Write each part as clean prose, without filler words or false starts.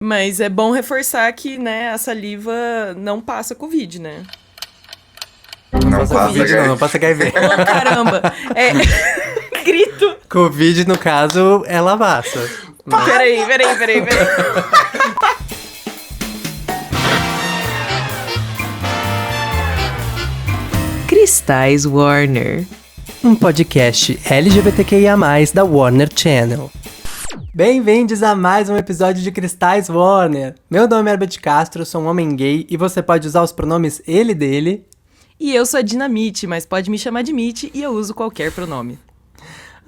Mas é bom reforçar que, né, a saliva não passa Covid, né? Não Não passa passa Covid, não passa HIV. Ô, caramba! É. Grito! Covid, no caso, ela passa. Peraí. Cristais Warner. Um podcast LGBTQIA+, da Warner Channel. Bem-vindos a mais um episódio de Cristais Warner. Meu nome é Herbert Castro, sou um homem gay e você pode usar os pronomes ele, dele. E eu sou a Dinamite, mas pode me chamar de Mitty e eu uso qualquer pronome.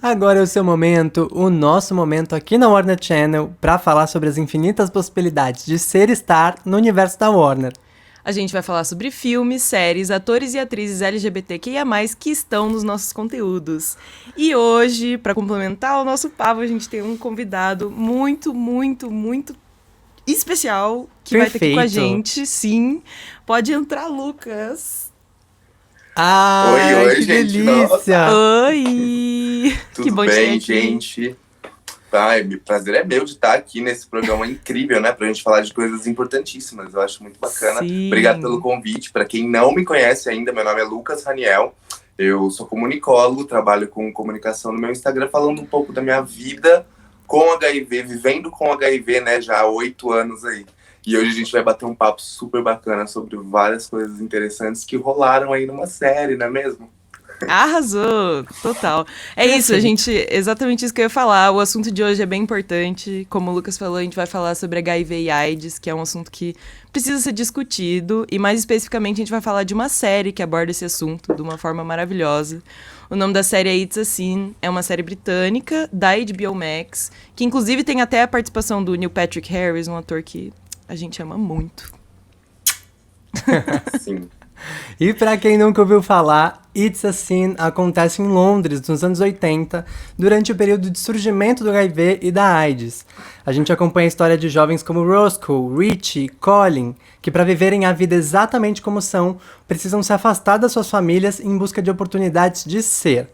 Agora é o seu momento, o nosso momento aqui na Warner Channel para falar sobre as infinitas possibilidades de ser e estar no universo da Warner. A gente vai falar sobre filmes, séries, atores e atrizes LGBTQIA+, que estão nos nossos conteúdos. E hoje, para complementar o nosso papo, a gente tem um convidado muito especial que vai estar aqui com a gente. Sim, pode entrar, Lucas. Ai, Oi, que gente, delícia! Oi! Tudo Que bom bem, te ter aqui. gente? Ai, o prazer é meu de estar aqui nesse programa incrível, né? Pra gente falar de coisas importantíssimas. Eu acho muito bacana. Sim. Obrigado pelo convite. Pra quem não me conhece ainda, meu nome é Lucas Raniel. Eu sou comunicólogo, trabalho com comunicação no meu Instagram, falando um pouco da minha vida com HIV, vivendo com HIV, né? Já há 8 anos aí. E hoje a gente vai bater um papo super bacana sobre várias coisas interessantes que rolaram aí numa série, não é mesmo? Arrasou! Total. É isso, a gente. Exatamente isso que eu ia falar. O assunto de hoje é bem importante. Como o Lucas falou, a gente vai falar sobre HIV e AIDS, que é um assunto que precisa ser discutido. E mais especificamente, a gente vai falar de uma série que aborda esse assunto de uma forma maravilhosa. O nome da série é It's a Sin. É uma série britânica da HBO Max, que inclusive tem até a participação do Neil Patrick Harris, um ator que a gente ama muito. Sim. E pra quem nunca ouviu falar, It's a Sin acontece em Londres, nos anos 80, durante o período de surgimento do HIV e da AIDS. A gente acompanha a história de jovens como Roscoe, Richie, Colin, que para viverem a vida exatamente como são, precisam se afastar das suas famílias em busca de oportunidades de ser.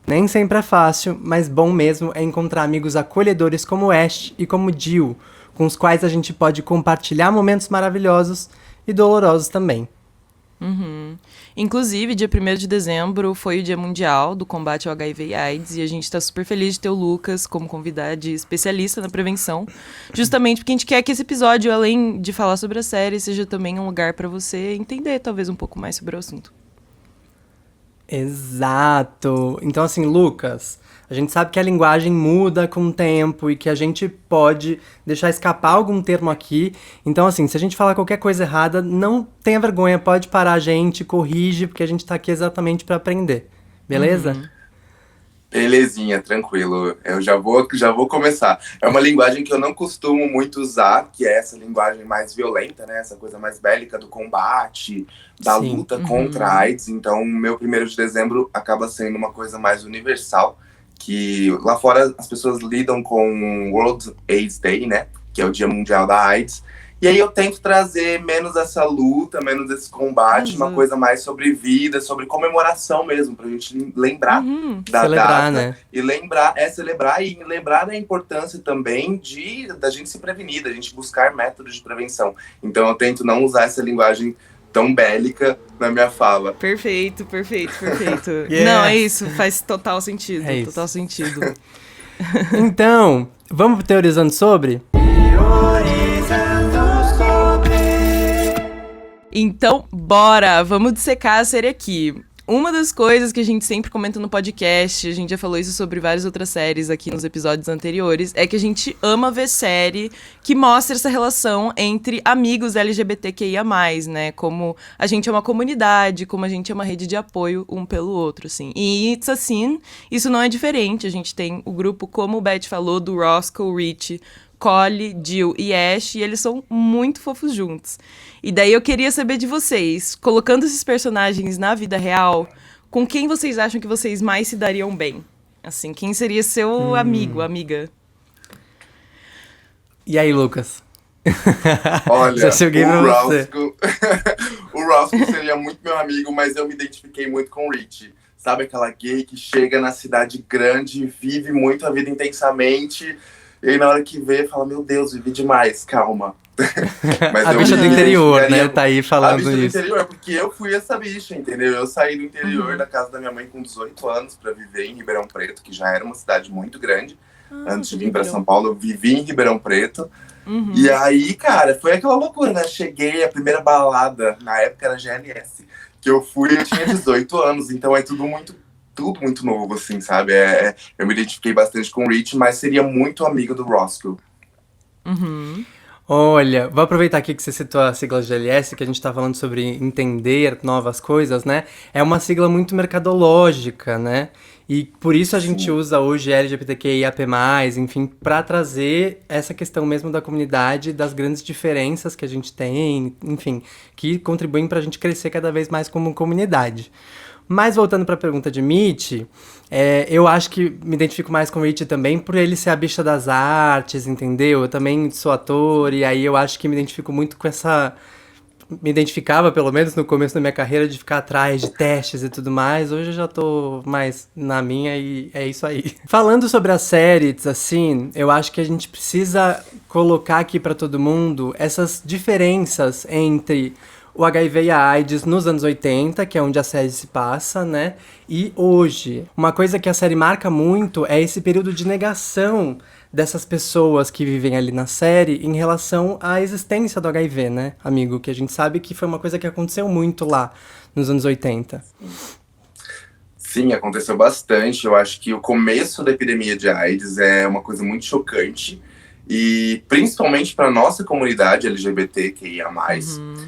Nem sempre é fácil, mas bom mesmo é encontrar amigos acolhedores como Ash e como Jill, com os quais a gente pode compartilhar momentos maravilhosos e dolorosos também. Uhum. Inclusive, dia 1º de dezembro foi o Dia Mundial do Combate ao HIV e AIDS, e a gente tá super feliz de ter o Lucas como convidado e especialista na prevenção, justamente porque a gente quer que esse episódio, além de falar sobre a série, seja também um lugar para você entender talvez um pouco mais sobre o assunto. Exato! Então, assim, Lucas, a gente sabe que a linguagem muda com o tempo e que a gente pode deixar escapar algum termo aqui. Então, assim, se a gente falar qualquer coisa errada, não tenha vergonha, pode parar a gente, corrige, porque a gente tá aqui exatamente pra aprender. Beleza? Belezinha, tranquilo. Eu já vou começar. É uma linguagem que eu não costumo muito usar, que é essa linguagem mais violenta, né? Essa coisa mais bélica do combate, da Sim. luta contra a AIDS. Então, meu 1º de dezembro acaba sendo uma coisa mais universal, que lá fora as pessoas lidam com o World AIDS Day, né? Que é o Dia Mundial da AIDS. E aí eu tento trazer menos essa luta, menos esse combate, uma coisa mais sobre vida, sobre comemoração mesmo, pra gente lembrar da Celebrar, data, né? e celebrar e lembrar da importância também da gente se prevenir, da gente buscar métodos de prevenção. Então eu tento não usar essa linguagem tão bélica na minha fala. Perfeito. Yeah. Não, é isso, faz total sentido, É isso. total sentido. Então, vamos teorizando sobre? Então, bora! Vamos dissecar a série aqui. Uma das coisas que a gente sempre comenta no podcast, a gente já falou isso sobre várias outras séries aqui nos episódios anteriores, é que a gente ama ver série que mostra essa relação entre amigos LGBTQIA+, né? Como a gente é uma comunidade, como a gente é uma rede de apoio um pelo outro, assim. E It's a Sin, isso não é diferente. A gente tem o grupo, como o Beth falou, do Roscoe, Richie, Collie, Jill e Ash, e eles são muito fofos juntos. E daí eu queria saber de vocês, colocando esses personagens na vida real, com quem vocês acham que vocês mais se dariam bem? Assim, quem seria seu amigo, amiga? E aí, Lucas? Olha, Já cheguei pra você. O Roscoe seria muito meu amigo, mas eu me identifiquei muito com o Richie. Sabe aquela gay que chega na cidade grande, vive muito a vida intensamente, E aí na hora que vê, fala, meu Deus, vivi demais, calma. Mas A eu bicha do me interior, identificaria- né? Tá aí A falando bicha do isso. interior, porque eu fui essa bicha, entendeu? Eu saí do interior da casa da minha mãe com 18 anos pra viver em Ribeirão Preto, que já era uma cidade muito grande. Antes de vir pra São Paulo, eu vivi em Ribeirão Preto. E aí, cara, foi aquela loucura, né? Cheguei, a primeira balada, na época era GLS, que eu fui, eu tinha 18 anos, então é tudo muito novo, assim, sabe? Eu me identifiquei bastante com o Rich, mas seria muito amigo do Roscoe. Olha, vou aproveitar aqui que você citou a sigla GLS, que a gente tá falando sobre entender novas coisas, né? É uma sigla muito mercadológica, né? E por isso a gente Sim. usa hoje LGBTQIAP+, enfim, pra trazer essa questão mesmo da comunidade, das grandes diferenças que a gente tem, enfim, que contribuem pra gente crescer cada vez mais como comunidade. Mas voltando pra pergunta de Mitch, eu acho que me identifico mais com o Rich também por ele ser a bicha das artes, entendeu? Eu também sou ator e aí eu acho que me identifico muito com essa... Me identificava, pelo menos no começo da minha carreira, de ficar atrás de testes e tudo mais. Hoje eu já tô mais na minha e é isso aí. Falando sobre as séries, assim, eu acho que a gente precisa colocar aqui pra todo mundo essas diferenças entre o HIV e a AIDS nos anos 80, que é onde a série se passa, né? E hoje. Uma coisa que a série marca muito é esse período de negação dessas pessoas que vivem ali na série em relação à existência do HIV, né, amigo? Que a gente sabe que foi uma coisa que aconteceu muito lá nos anos 80. Sim, aconteceu bastante. Eu acho que o começo da epidemia de AIDS é uma coisa muito chocante. E principalmente para nossa comunidade LGBTQIA+.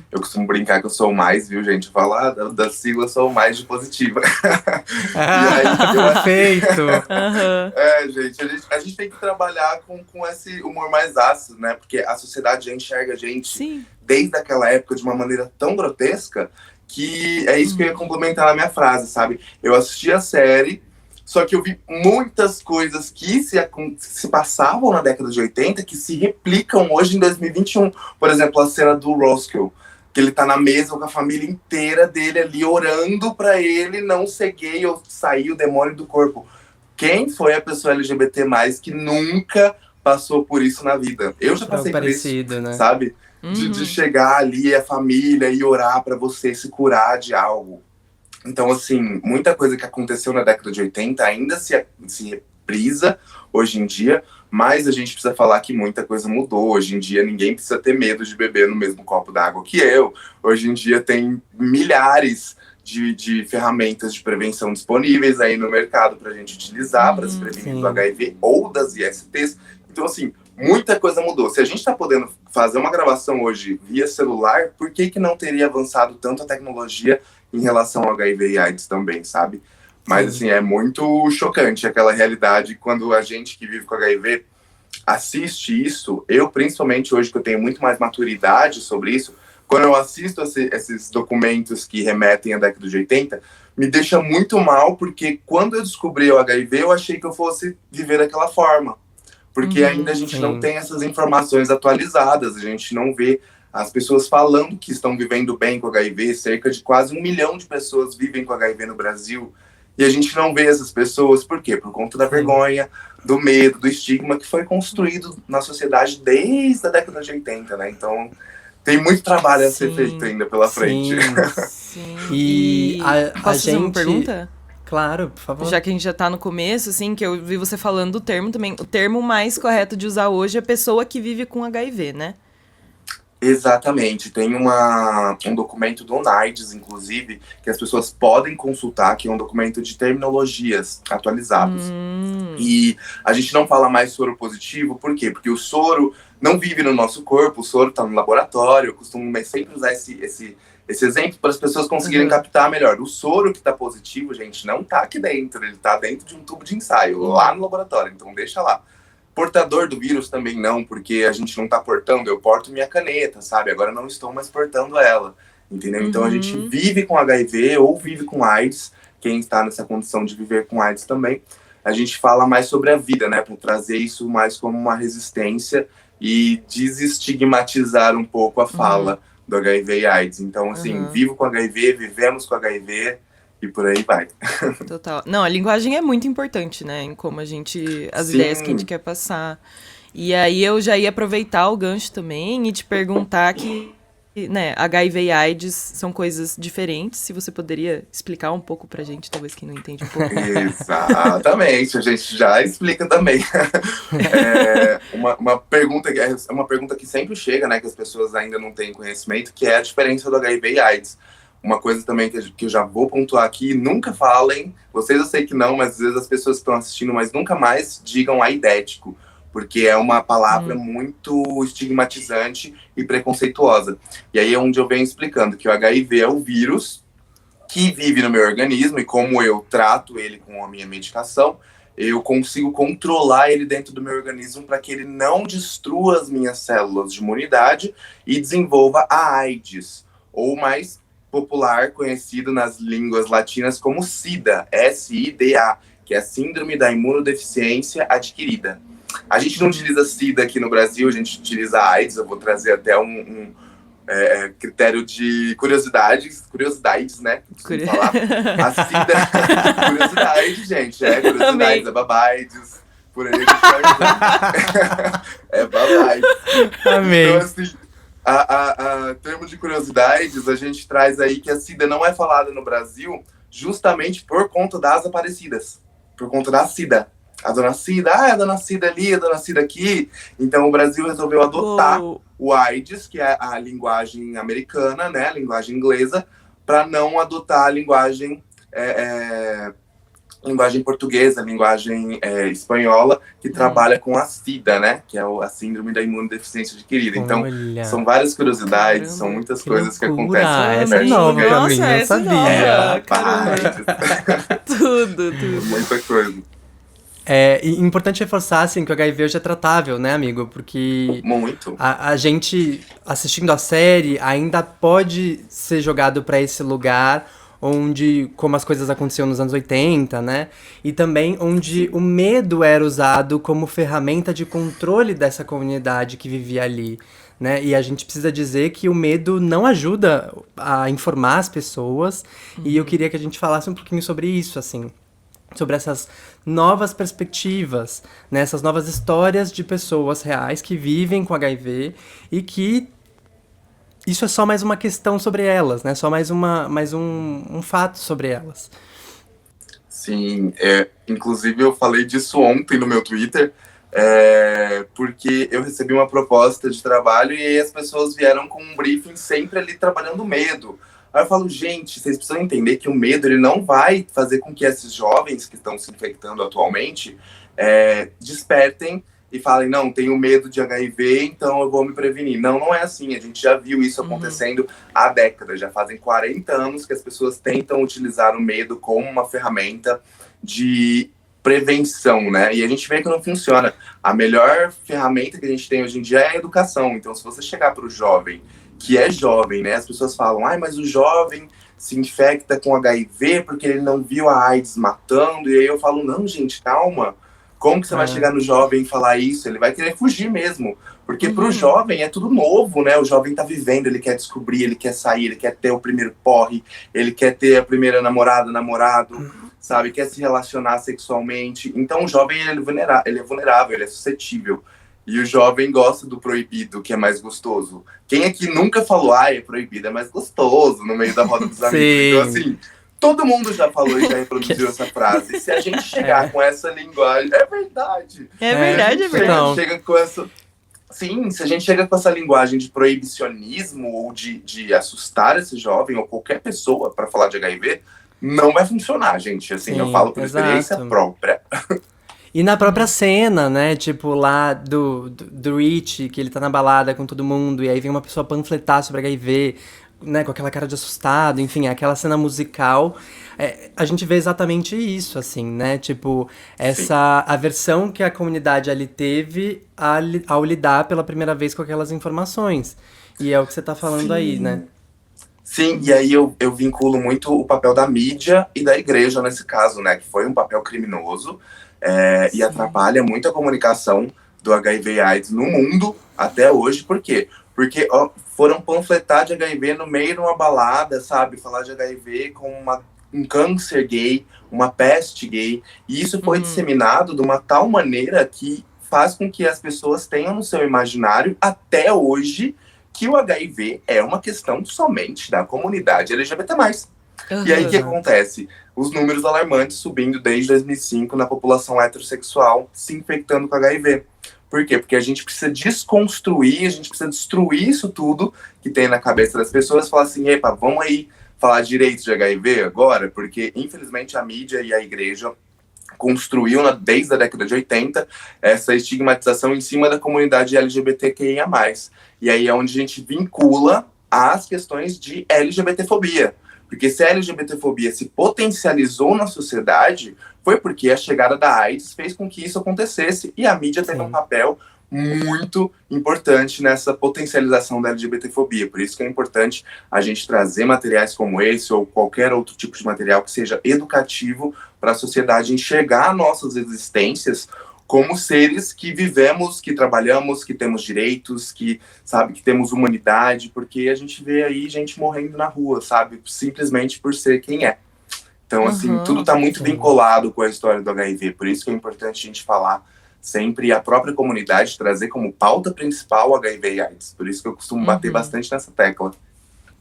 Eu costumo brincar que eu sou o mais, viu, gente? Falar da sigla, eu sou o mais de positiva. E aí, eu acho Perfeito! gente tem que trabalhar com esse humor mais ácido, né? Porque a sociedade já enxerga a gente Sim. desde aquela época de uma maneira tão grotesca que é isso que eu ia complementar na minha frase, sabe? Eu assisti a série, só que eu vi muitas coisas que se passavam na década de 80 que se replicam hoje em 2021. Por exemplo, a cena do Roscoe, que ele tá na mesa com a família inteira dele ali orando pra ele não ser gay ou sair o demônio do corpo. Quem foi a pessoa LGBT+, que nunca passou por isso na vida? Eu já passei por isso, Parecido, né? sabe? De chegar ali, a família, e orar pra você se curar de algo. Então, assim, muita coisa que aconteceu na década de 80 ainda se reprisa hoje em dia, mas a gente precisa falar que muita coisa mudou. Hoje em dia, ninguém precisa ter medo de beber no mesmo copo d'água que eu. Hoje em dia, tem milhares de ferramentas de prevenção disponíveis aí no mercado para a gente utilizar para se prevenir do HIV ou das ISTs. Então, assim, muita coisa mudou. Se a gente está podendo fazer uma gravação hoje via celular, por que não teria avançado tanto a tecnologia em relação ao HIV e AIDS também, sabe? Mas, assim, é muito chocante aquela realidade quando a gente que vive com HIV assiste isso. Eu, principalmente hoje que eu tenho muito mais maturidade sobre isso, quando eu assisto esses documentos que remetem à década de 80, me deixa muito mal, porque quando eu descobri o HIV, eu achei que eu fosse viver daquela forma. Porque ainda a gente não tem essas informações atualizadas, a gente não vê as pessoas falando que estão vivendo bem com HIV, cerca de quase 1 milhão de pessoas vivem com HIV no Brasil, e a gente não vê essas pessoas, por quê? Por conta da vergonha, do medo, do estigma que foi construído na sociedade desde a década de 80, né? Então, tem muito trabalho a ser feito ainda pela frente. Sim. E a Posso fazer uma gente... pergunta? Claro, por favor. Já que a gente já tá no começo, assim, que eu vi você falando do termo também. O termo mais correto de usar hoje é pessoa que vive com HIV, né? Exatamente. Tem um documento do NAIDS, inclusive, que as pessoas podem consultar, que é um documento de terminologias atualizados. E a gente não fala mais soro positivo, por quê? Porque o soro não vive no nosso corpo, o soro está no laboratório. Eu costumo sempre usar esse exemplo para as pessoas conseguirem captar melhor. O soro que está positivo, gente, não está aqui dentro, ele está dentro de um tubo de ensaio, lá no laboratório, então deixa lá. Portador do vírus também não, porque a gente não tá portando, eu porto minha caneta, sabe? Agora não estou mais portando ela, entendeu? Então a gente vive com HIV ou vive com AIDS, quem está nessa condição de viver com AIDS também. A gente fala mais sobre a vida, né? Para trazer isso mais como uma resistência e desestigmatizar um pouco a fala do HIV e AIDS. Então, assim, vivo com HIV, vivemos com HIV... E por aí vai. Total. Não, a linguagem é muito importante, né? Em como a gente... As ideias que a gente quer passar. E aí eu já ia aproveitar o gancho também e te perguntar que, né, HIV e AIDS são coisas diferentes. Se você poderia explicar um pouco pra gente, talvez quem não entende um pouco. Exatamente, a gente já explica também. Uma pergunta é uma pergunta que sempre chega, né, que as pessoas ainda não têm conhecimento, que é a diferença do HIV e AIDS. Uma coisa também que eu já vou pontuar aqui, nunca falem, vocês eu sei que não, mas às vezes as pessoas que estão assistindo, mas nunca mais digam aidético, porque é uma palavra muito estigmatizante e preconceituosa. E aí é onde eu venho explicando que o HIV é o vírus que vive no meu organismo, e como eu trato ele com a minha medicação, eu consigo controlar ele dentro do meu organismo para que ele não destrua as minhas células de imunidade e desenvolva a AIDS, ou mais popular, conhecido nas línguas latinas como SIDA, S-I-D-A, que é a Síndrome da Imunodeficiência Adquirida. A gente não utiliza SIDA aqui no Brasil, a gente utiliza AIDS. Eu vou trazer até um critério de curiosidades, né? Falar. A SIDA, curiosidade, gente, curiosidades, Amei. é babaides, por aí a gente vai... é babaides. Amei. Então, assim, a termo de curiosidades, a gente traz aí que a SIDA não é falada no Brasil justamente por conta das aparecidas, por conta da SIDA. A dona Cida, a dona Cida ali, a dona Cida aqui. Então o Brasil resolveu adotar o AIDS, que é a linguagem americana, né, a linguagem inglesa, para não adotar a linguagem portuguesa, a linguagem espanhola, que trabalha com a SIDA, né, que é a Síndrome da Imunodeficiência Adquirida. Então, Olha. são várias curiosidades, Caramba. são muitas Que coisas loucura. que acontecem. Essa é nova pra mim, não essa é sabia. nova. Rapaz, Tudo. muita coisa. E importante reforçar, assim, que o HIV hoje é tratável, né, amigo? Porque Muito. a gente, assistindo a série, ainda pode ser jogado pra esse lugar onde, como as coisas aconteciam nos anos 80, né? E também onde o medo era usado como ferramenta de controle dessa comunidade que vivia ali, né? E a gente precisa dizer que o medo não ajuda a informar as pessoas. E eu queria que a gente falasse um pouquinho sobre isso, assim. Sobre essas novas perspectivas, né? Essas novas histórias de pessoas reais que vivem com HIV e que isso é só mais uma questão sobre elas, né? Só mais um fato sobre elas. Sim, inclusive eu falei disso ontem no meu Twitter, porque eu recebi uma proposta de trabalho e aí as pessoas vieram com um briefing sempre ali trabalhando medo. Aí eu falo, gente, vocês precisam entender que o medo ele não vai fazer com que esses jovens que estão se infectando atualmente despertem e falem, não, tenho medo de HIV, então eu vou me prevenir. Não, não é assim. A gente já viu isso acontecendo há décadas. Já fazem 40 anos que as pessoas tentam utilizar o medo como uma ferramenta de prevenção, né? E a gente vê que não funciona. A melhor ferramenta que a gente tem hoje em dia é a educação. Então, se você chegar para o jovem, que é jovem, né? As pessoas falam, mas o jovem se infecta com HIV porque ele não viu a AIDS matando. E aí eu falo, não, gente, calma. Como que você vai chegar no jovem e falar isso? Ele vai querer fugir mesmo. Porque pro jovem é tudo novo, né? O jovem tá vivendo, ele quer descobrir, ele quer sair, ele quer ter o primeiro porre, ele quer ter a primeira namorado, sabe? Quer se relacionar sexualmente. Então o jovem, ele é vulnerável, ele é suscetível. E o jovem gosta do proibido, que é mais gostoso. Quem aqui nunca falou, é proibido, é mais gostoso, no meio da roda dos amigos? Então, assim, todo mundo já falou e já reproduziu essa frase. Se a gente chegar com essa linguagem... É verdade. É verdade, é verdade. Chega com essa... Sim, se a gente chega com essa linguagem de proibicionismo ou de assustar esse jovem ou qualquer pessoa para falar de HIV, não vai funcionar, gente. Assim, eu falo por experiência própria. E na própria cena, né, tipo lá do Rich, que ele tá na balada com todo mundo, e aí vem uma pessoa panfletar sobre HIV, né, com aquela cara de assustado, enfim, aquela cena musical, a gente vê exatamente isso, assim, né, tipo, essa aversão que a comunidade ali teve ao lidar pela primeira vez com aquelas informações. E é o que você tá falando aí, né? Sim, e aí eu vinculo muito o papel da mídia e da igreja nesse caso, né, que foi um papel criminoso, e atrapalha muito a comunicação do HIV e AIDS no mundo até hoje. Por quê? Porque foram panfletar de HIV no meio de uma balada, sabe? Falar de HIV como um câncer gay, uma peste gay. E isso foi disseminado de uma tal maneira que faz com que as pessoas tenham no seu imaginário, até hoje, que o HIV é uma questão somente da comunidade LGBT+. Uhum. E aí, o que acontece? Os números alarmantes subindo desde 2005 na população heterossexual se infectando com HIV. Por quê? Porque a gente precisa desconstruir, a gente precisa destruir isso tudo que tem na cabeça das pessoas, falar assim, epa, vamos aí falar direito de HIV agora? Porque, infelizmente, a mídia e a igreja construiu, desde a década de 80, essa estigmatização em cima da comunidade LGBTQIA+. E aí é onde a gente vincula as questões de LGBTfobia. Porque se a LGBTfobia se potencializou na sociedade, foi porque a chegada da AIDS fez com que isso acontecesse. E a mídia teve um papel muito importante nessa potencialização da LGBTfobia. Por isso que é importante a gente trazer materiais como esse ou qualquer outro tipo de material que seja educativo para a sociedade enxergar nossas existências como seres que vivemos, que trabalhamos, que temos direitos, que, sabe, que temos humanidade, porque a gente vê aí gente morrendo na rua, sabe, simplesmente por ser quem é. Então, assim, tudo está muito vinculado com a história do HIV, por isso que é importante a gente falar sempre a própria comunidade, trazer como pauta principal o HIV e AIDS. Por isso que eu costumo bater bastante nessa tecla.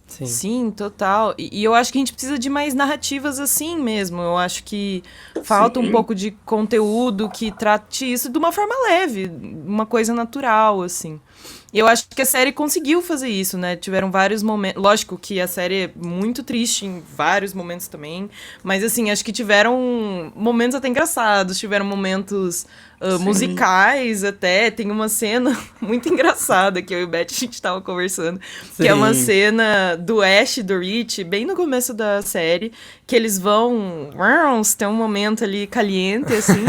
Sim, total. E eu acho que a gente precisa de mais narrativas assim mesmo. Eu acho que falta um pouco de conteúdo que trate isso de uma forma leve, uma coisa natural, assim. E eu acho que a série conseguiu fazer isso, né? Tiveram vários momentos... Lógico que a série é muito triste em vários momentos também. Mas, assim, acho que tiveram momentos até engraçados. Tiveram momentos musicais até. Tem uma cena muito engraçada que eu e o Beth, a gente tava conversando. Sim. Que é uma cena do Ash e do Rich, bem no começo da série. Que eles vão... Tem um momento ali caliente, assim.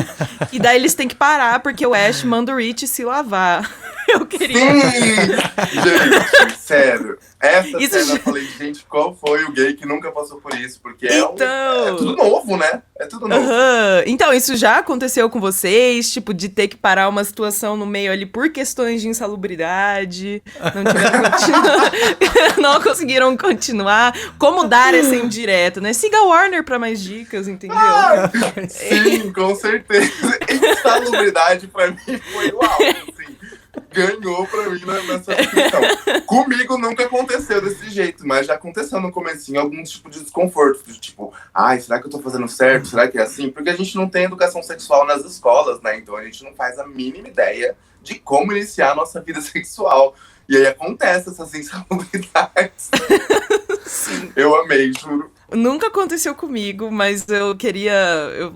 E daí eles têm que parar porque o Ash manda o Rich se lavar. Eu queria... Gente, sério. Essa cena eu falei, gente, qual foi o gay que nunca passou por isso? Porque é tudo novo, né? É tudo novo. Então, isso já aconteceu com vocês? Tipo, de ter que parar uma situação no meio ali por questões de insalubridade? Não tiveram não conseguiram continuar? Como dar essa indireta, né? Siga a Warner pra mais dicas, entendeu? Sim, com certeza. Insalubridade pra mim foi o alto, assim. Ganhou pra mim nessa questão. Comigo nunca aconteceu desse jeito, mas já aconteceu no comecinho algum tipo de desconforto. Tipo, será que eu tô fazendo certo? Será que é assim? Porque a gente não tem educação sexual nas escolas, né? Então a gente não faz a mínima ideia de como iniciar a nossa vida sexual. E aí acontece essas insalubridades. Sim. Eu amei, juro. Nunca aconteceu comigo, mas eu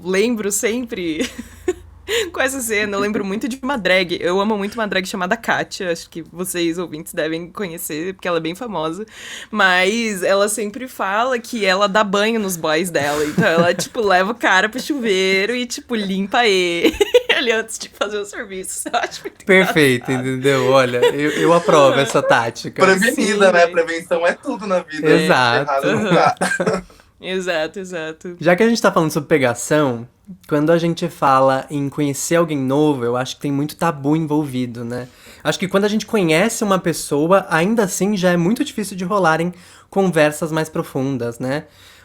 lembro sempre... com essa cena, eu lembro muito de uma drag. Eu amo muito uma drag chamada Kátia. Acho que vocês, ouvintes, devem conhecer, porque ela é bem famosa. Mas ela sempre fala que ela dá banho nos boys dela. Então ela, tipo, leva o cara pro chuveiro e, tipo, limpa ele antes de fazer o serviço. Eu acho muito perfeito, engraçado. Entendeu? Olha, eu aprovo essa tática. Prevenida, né? Prevenção é tudo na vida. Exato. Errado não dá. Exato. Já que a gente tá falando sobre pegação, quando a gente fala em conhecer alguém novo, eu acho que tem muito tabu envolvido, né? Acho que quando a gente conhece uma pessoa, ainda assim já é muito difícil de rolarem conversas mais profundas, né?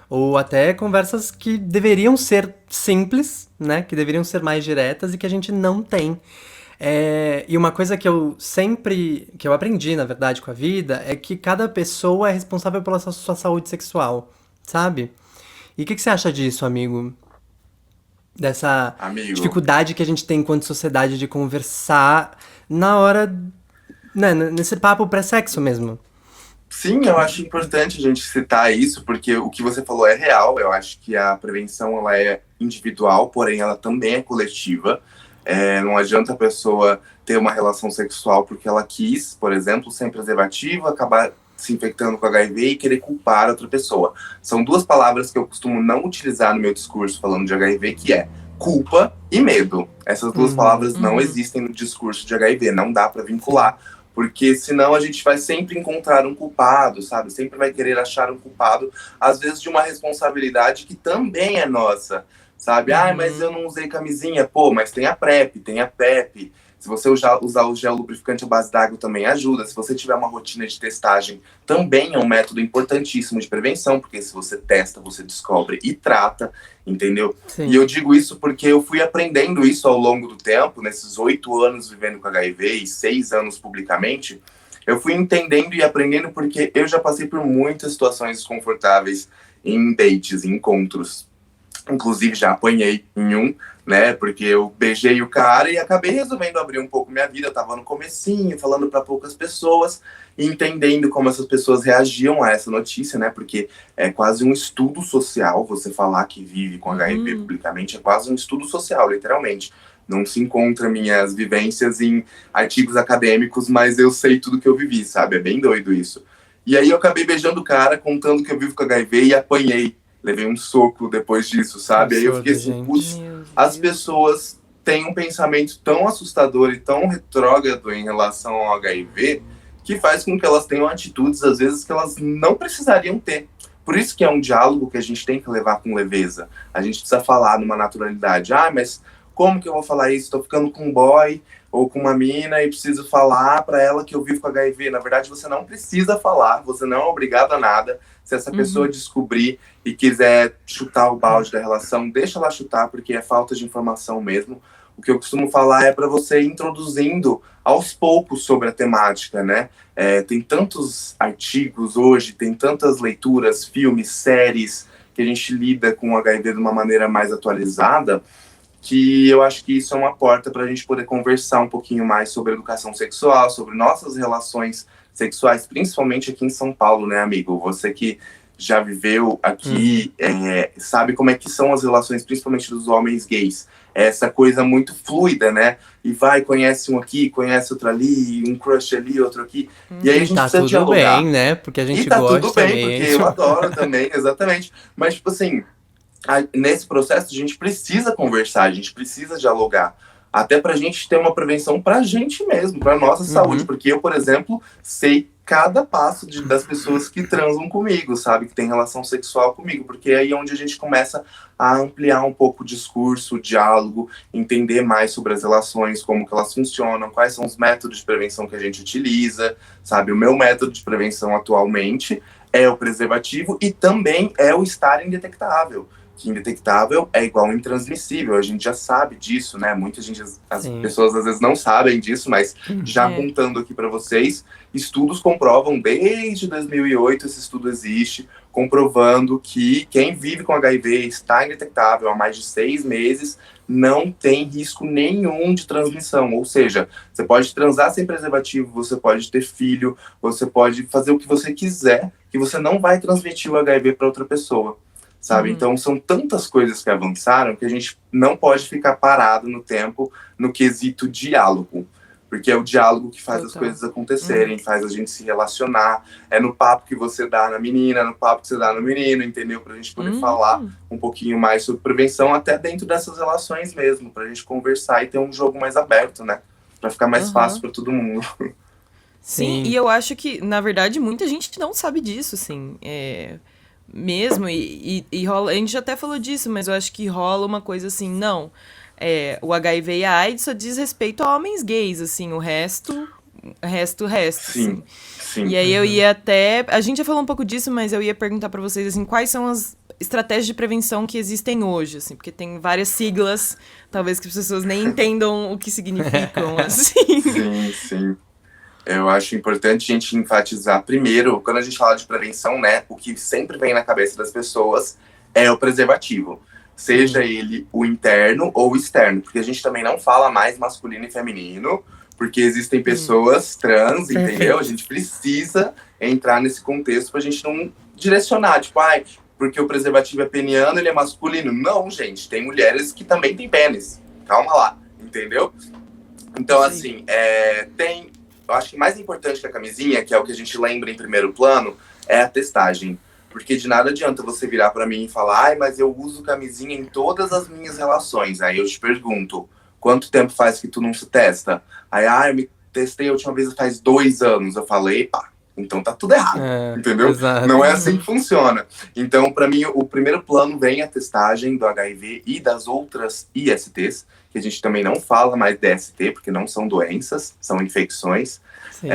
Ou até conversas que deveriam ser simples, né? Que deveriam ser mais diretas e que a gente não tem. E uma coisa que eu aprendi, na verdade, com a vida, é que cada pessoa é responsável pela sua saúde sexual, sabe? E o que você acha disso, amigo? Dessa dificuldade que a gente tem enquanto sociedade de conversar na hora, né, nesse papo pré-sexo mesmo. Sim, eu acho importante a gente citar isso, porque o que você falou é real. Eu acho que a prevenção ela é individual, porém ela também é coletiva. Não adianta a pessoa ter uma relação sexual porque ela quis, por exemplo, sem preservativo, acabar se infectando com HIV e querer culpar outra pessoa. São duas palavras que eu costumo não utilizar no meu discurso falando de HIV, que é culpa e medo. Essas duas palavras não existem no discurso de HIV, não dá pra vincular. Porque senão a gente vai sempre encontrar um culpado, sabe? Sempre vai querer achar um culpado, às vezes de uma responsabilidade que também é nossa, sabe? Mas eu não usei camisinha. Pô, mas tem a PrEP, tem a PrEP, Se você usar o gel lubrificante à base d'água também ajuda. Se você tiver uma rotina de testagem, também é um método importantíssimo de prevenção, porque se você testa, você descobre e trata, entendeu? Sim. E eu digo isso porque eu fui aprendendo isso ao longo do tempo, nesses 8 anos vivendo com HIV e 6 anos publicamente. Eu fui entendendo e aprendendo porque eu já passei por muitas situações desconfortáveis em dates, em encontros. Inclusive, já apanhei em um, né? Porque eu beijei o cara e acabei resolvendo abrir um pouco minha vida. Eu tava no comecinho, falando para poucas pessoas, e entendendo como essas pessoas reagiam a essa notícia, né? Porque é quase um estudo social. Você falar que vive com HIV publicamente é quase um estudo social, literalmente. Não se encontra minhas vivências em artigos acadêmicos, mas eu sei tudo que eu vivi, sabe? É bem doido isso. E aí eu acabei beijando o cara, contando que eu vivo com HIV e apanhei. Levei um soco depois disso, sabe? Aí eu fiquei assim, putz, as pessoas têm um pensamento tão assustador e tão retrógrado em relação ao HIV que faz com que elas tenham atitudes, às vezes, que elas não precisariam ter. Por isso que é um diálogo que a gente tem que levar com leveza. A gente precisa falar numa naturalidade. Ah, mas como que eu vou falar isso? Estou ficando com um boy ou com uma mina e preciso falar para ela que eu vivo com HIV. Na verdade, você não precisa falar, você não é obrigado a nada. Se essa pessoa descobrir e quiser chutar o balde da relação, deixa ela chutar, porque é falta de informação mesmo. O que eu costumo falar é para você ir introduzindo aos poucos sobre a temática, né? Tem tantos artigos hoje, tem tantas leituras, filmes, séries, que a gente lida com o HIV de uma maneira mais atualizada, que eu acho que isso é uma porta para a gente poder conversar um pouquinho mais sobre educação sexual, sobre nossas relações sexuais, principalmente aqui em São Paulo, né, amigo? Você que já viveu aqui, sabe como é que são as relações, principalmente dos homens gays. Essa coisa muito fluida, né? E conhece um aqui, conhece outro ali, um crush ali, outro aqui. E aí a gente precisa dialogar. Tá tudo bem, né? Porque a gente gosta gosta tudo bem, mesmo. porque eu adoro também, exatamente. Mas, tipo assim, nesse processo a gente precisa conversar, a gente precisa dialogar. Até pra gente ter uma prevenção pra gente mesmo, pra nossa saúde. Porque eu, por exemplo, sei cada passo das pessoas que transam comigo, sabe? Que tem relação sexual comigo. Porque aí é onde a gente começa a ampliar um pouco o discurso, o diálogo, entender mais sobre as relações, como que elas funcionam, quais são os métodos de prevenção que a gente utiliza, sabe? O meu método de prevenção atualmente é o preservativo e também é o estar indetectável. Que indetectável é igual a intransmissível, a gente já sabe disso, né? As pessoas às vezes não sabem disso, mas já contando aqui para vocês, estudos comprovam, desde 2008 esse estudo existe, comprovando que quem vive com HIV está indetectável há mais de 6 meses, não tem risco nenhum de transmissão, ou seja, você pode transar sem preservativo, você pode ter filho, você pode fazer o que você quiser, que você não vai transmitir o HIV para outra pessoa. Sabe? Então, são tantas coisas que avançaram que a gente não pode ficar parado no tempo no quesito diálogo. Porque é o diálogo que faz as coisas acontecerem, faz a gente se relacionar. É no papo que você dá na menina, no papo que você dá no menino, entendeu? Pra gente poder falar um pouquinho mais sobre prevenção, até dentro dessas relações mesmo, pra gente conversar e ter um jogo mais aberto, né? Pra ficar mais fácil pra todo mundo. Sim, e eu acho que, na verdade, muita gente não sabe disso, assim. Mesmo, e rola, a gente até falou disso, mas eu acho que rola uma coisa assim, não, o HIV e a AIDS só diz respeito a homens gays, assim, o resto, Sim, assim. sim. E aí eu ia até, a gente já falou um pouco disso, mas eu ia perguntar pra vocês, assim, quais são as estratégias de prevenção que existem hoje, assim, porque tem várias siglas, talvez que as pessoas nem entendam o que significam, assim. Sim, sim. Eu acho importante a gente enfatizar primeiro, quando a gente fala de prevenção, né, o que sempre vem na cabeça das pessoas é o preservativo. Seja ele o interno ou o externo, porque a gente também não fala mais masculino e feminino, porque existem pessoas trans, entendeu? A gente precisa entrar nesse contexto pra gente não direcionar, tipo, porque o preservativo é peniano, ele é masculino. Não, gente, tem mulheres que também têm pênis. Calma lá, entendeu? Então, assim, eu acho que mais importante que a camisinha, que é o que a gente lembra em primeiro plano, é a testagem. Porque de nada adianta você virar pra mim e falar, mas eu uso camisinha em todas as minhas relações. Aí eu te pergunto, quanto tempo faz que tu não se testa? Aí, eu me testei a última vez faz 2 anos. Eu falei, então tá tudo errado, entendeu? Exato. Não é assim que funciona. Então, pra mim, o primeiro plano vem a testagem do HIV e das outras ISTs, que a gente também não fala mais DST, porque não são doenças, são infecções. Sim.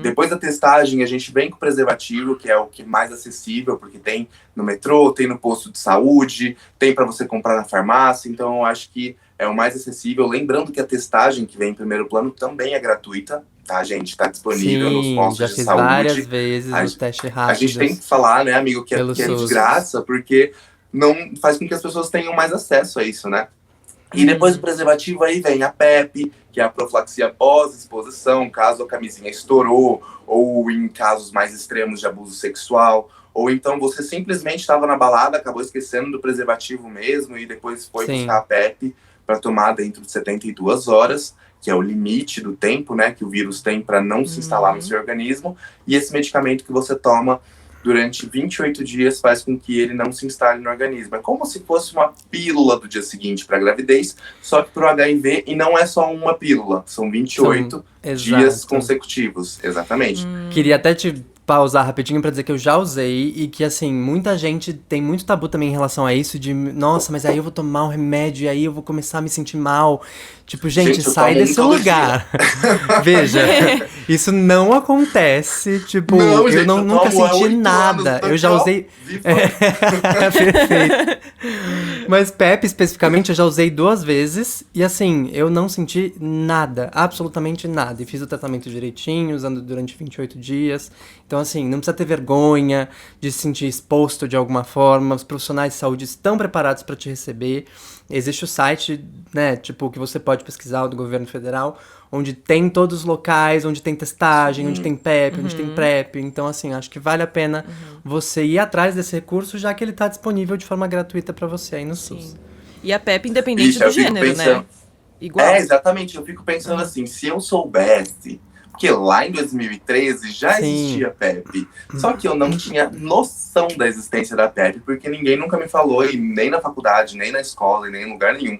Depois da testagem, a gente vem com o preservativo, que é o que é mais acessível, porque tem no metrô, tem no posto de saúde, tem para você comprar na farmácia, então eu acho que é o mais acessível. Lembrando que a testagem que vem em primeiro plano também é gratuita, tá, gente? Está disponível nos Sim, postos já de fiz saúde. várias vezes A, os testes a gente tem rápidos que falar, né, amigo, que é pelo de SUS. graça, porque não faz com que as pessoas tenham mais acesso a isso, né? E depois do preservativo aí vem a PEP, que é a profilaxia pós-exposição, caso a camisinha estourou, ou em casos mais extremos de abuso sexual, ou então você simplesmente estava na balada, acabou esquecendo do preservativo mesmo, e depois foi Sim. buscar a PEP para tomar dentro de 72 horas, que é o limite do tempo, né, que o vírus tem para não se instalar no seu organismo, e esse medicamento que você toma durante 28 dias faz com que ele não se instale no organismo. É como se fosse uma pílula do dia seguinte para a gravidez, só que para o HIV, e não é só uma pílula, são 28 dias Exato. consecutivos, exatamente. Queria até te pausar rapidinho pra dizer que eu já usei e que, assim, muita gente tem muito tabu também em relação a isso de, nossa, mas aí eu vou tomar um remédio e aí eu vou começar a me sentir mal. Tipo, gente, eu sai tomo desse todo lugar. Veja, isso não acontece, tipo, Não, eu gente, eu nunca tomo há senti 8 nada. anos, Eu já ó, usei. viva. Perfeito. Mas PEP, especificamente, eu já usei 2 vezes e, assim, eu não senti nada, absolutamente nada. E fiz o tratamento direitinho, usando durante 28 dias. Então, assim, não precisa ter vergonha de se sentir exposto de alguma forma. Os profissionais de saúde estão preparados para te receber. Existe o site, né, tipo, que você pode pesquisar, o do governo federal, onde tem todos os locais, onde tem testagem, onde tem PEP, onde tem PrEP. Então, assim, acho que vale a pena você ir atrás desse recurso, já que ele tá disponível de forma gratuita para você aí no SUS. E a PEP independente Isso, do eu fico gênero, pensando- né? Igual. Exatamente, eu fico pensando assim, se eu soubesse, porque lá em 2013 já Sim. existia PEP, só que eu não tinha noção da existência da PEP, porque ninguém nunca me falou, e nem na faculdade, nem na escola, e nem em lugar nenhum.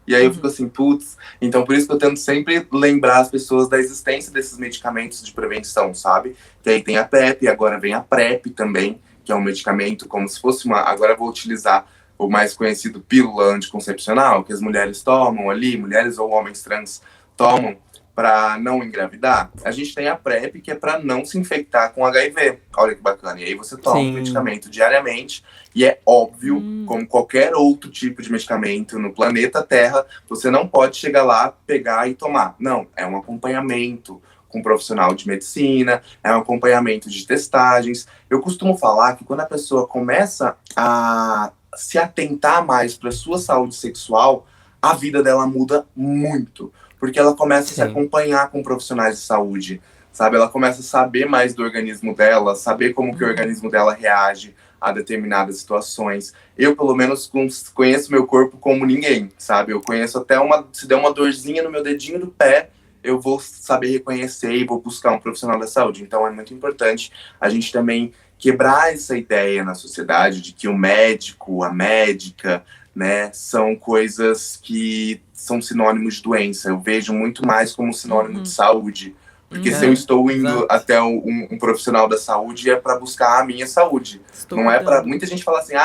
E aí eu fico assim, putz, então por isso que eu tento sempre lembrar as pessoas da existência desses medicamentos de prevenção, sabe? Que aí tem a PEP, agora vem a PrEP também, que é um medicamento como se fosse uma... Agora eu vou utilizar o mais conhecido pílula anticoncepcional, que as mulheres tomam ali, mulheres ou homens trans tomam para não engravidar. A gente tem a PrEP, que é para não se infectar com HIV. Olha que bacana. E aí você toma Sim. o medicamento diariamente, e é óbvio, como qualquer outro tipo de medicamento no planeta Terra, você não pode chegar lá, pegar e tomar. Não, é um acompanhamento com um profissional de medicina, é um acompanhamento de testagens. Eu costumo falar que quando a pessoa começa a se atentar mais para a sua saúde sexual, a vida dela muda muito. Porque ela começa a se Sim. acompanhar com profissionais de saúde, sabe? Ela começa a saber mais do organismo dela, saber como que o organismo dela reage a determinadas situações. Eu, pelo menos, conheço meu corpo como ninguém, sabe? Eu conheço até se der uma dorzinha no meu dedinho do pé, eu vou saber reconhecer e vou buscar um profissional da saúde. Então, é muito importante a gente também quebrar essa ideia na sociedade de que o médico, a médica, né, são coisas que são sinônimos de doença. Eu vejo muito mais como sinônimo de saúde. Porque se eu estou indo exato. até um profissional da saúde, é para buscar a minha saúde. Estou Não é para... cuidando. Muita gente fala assim,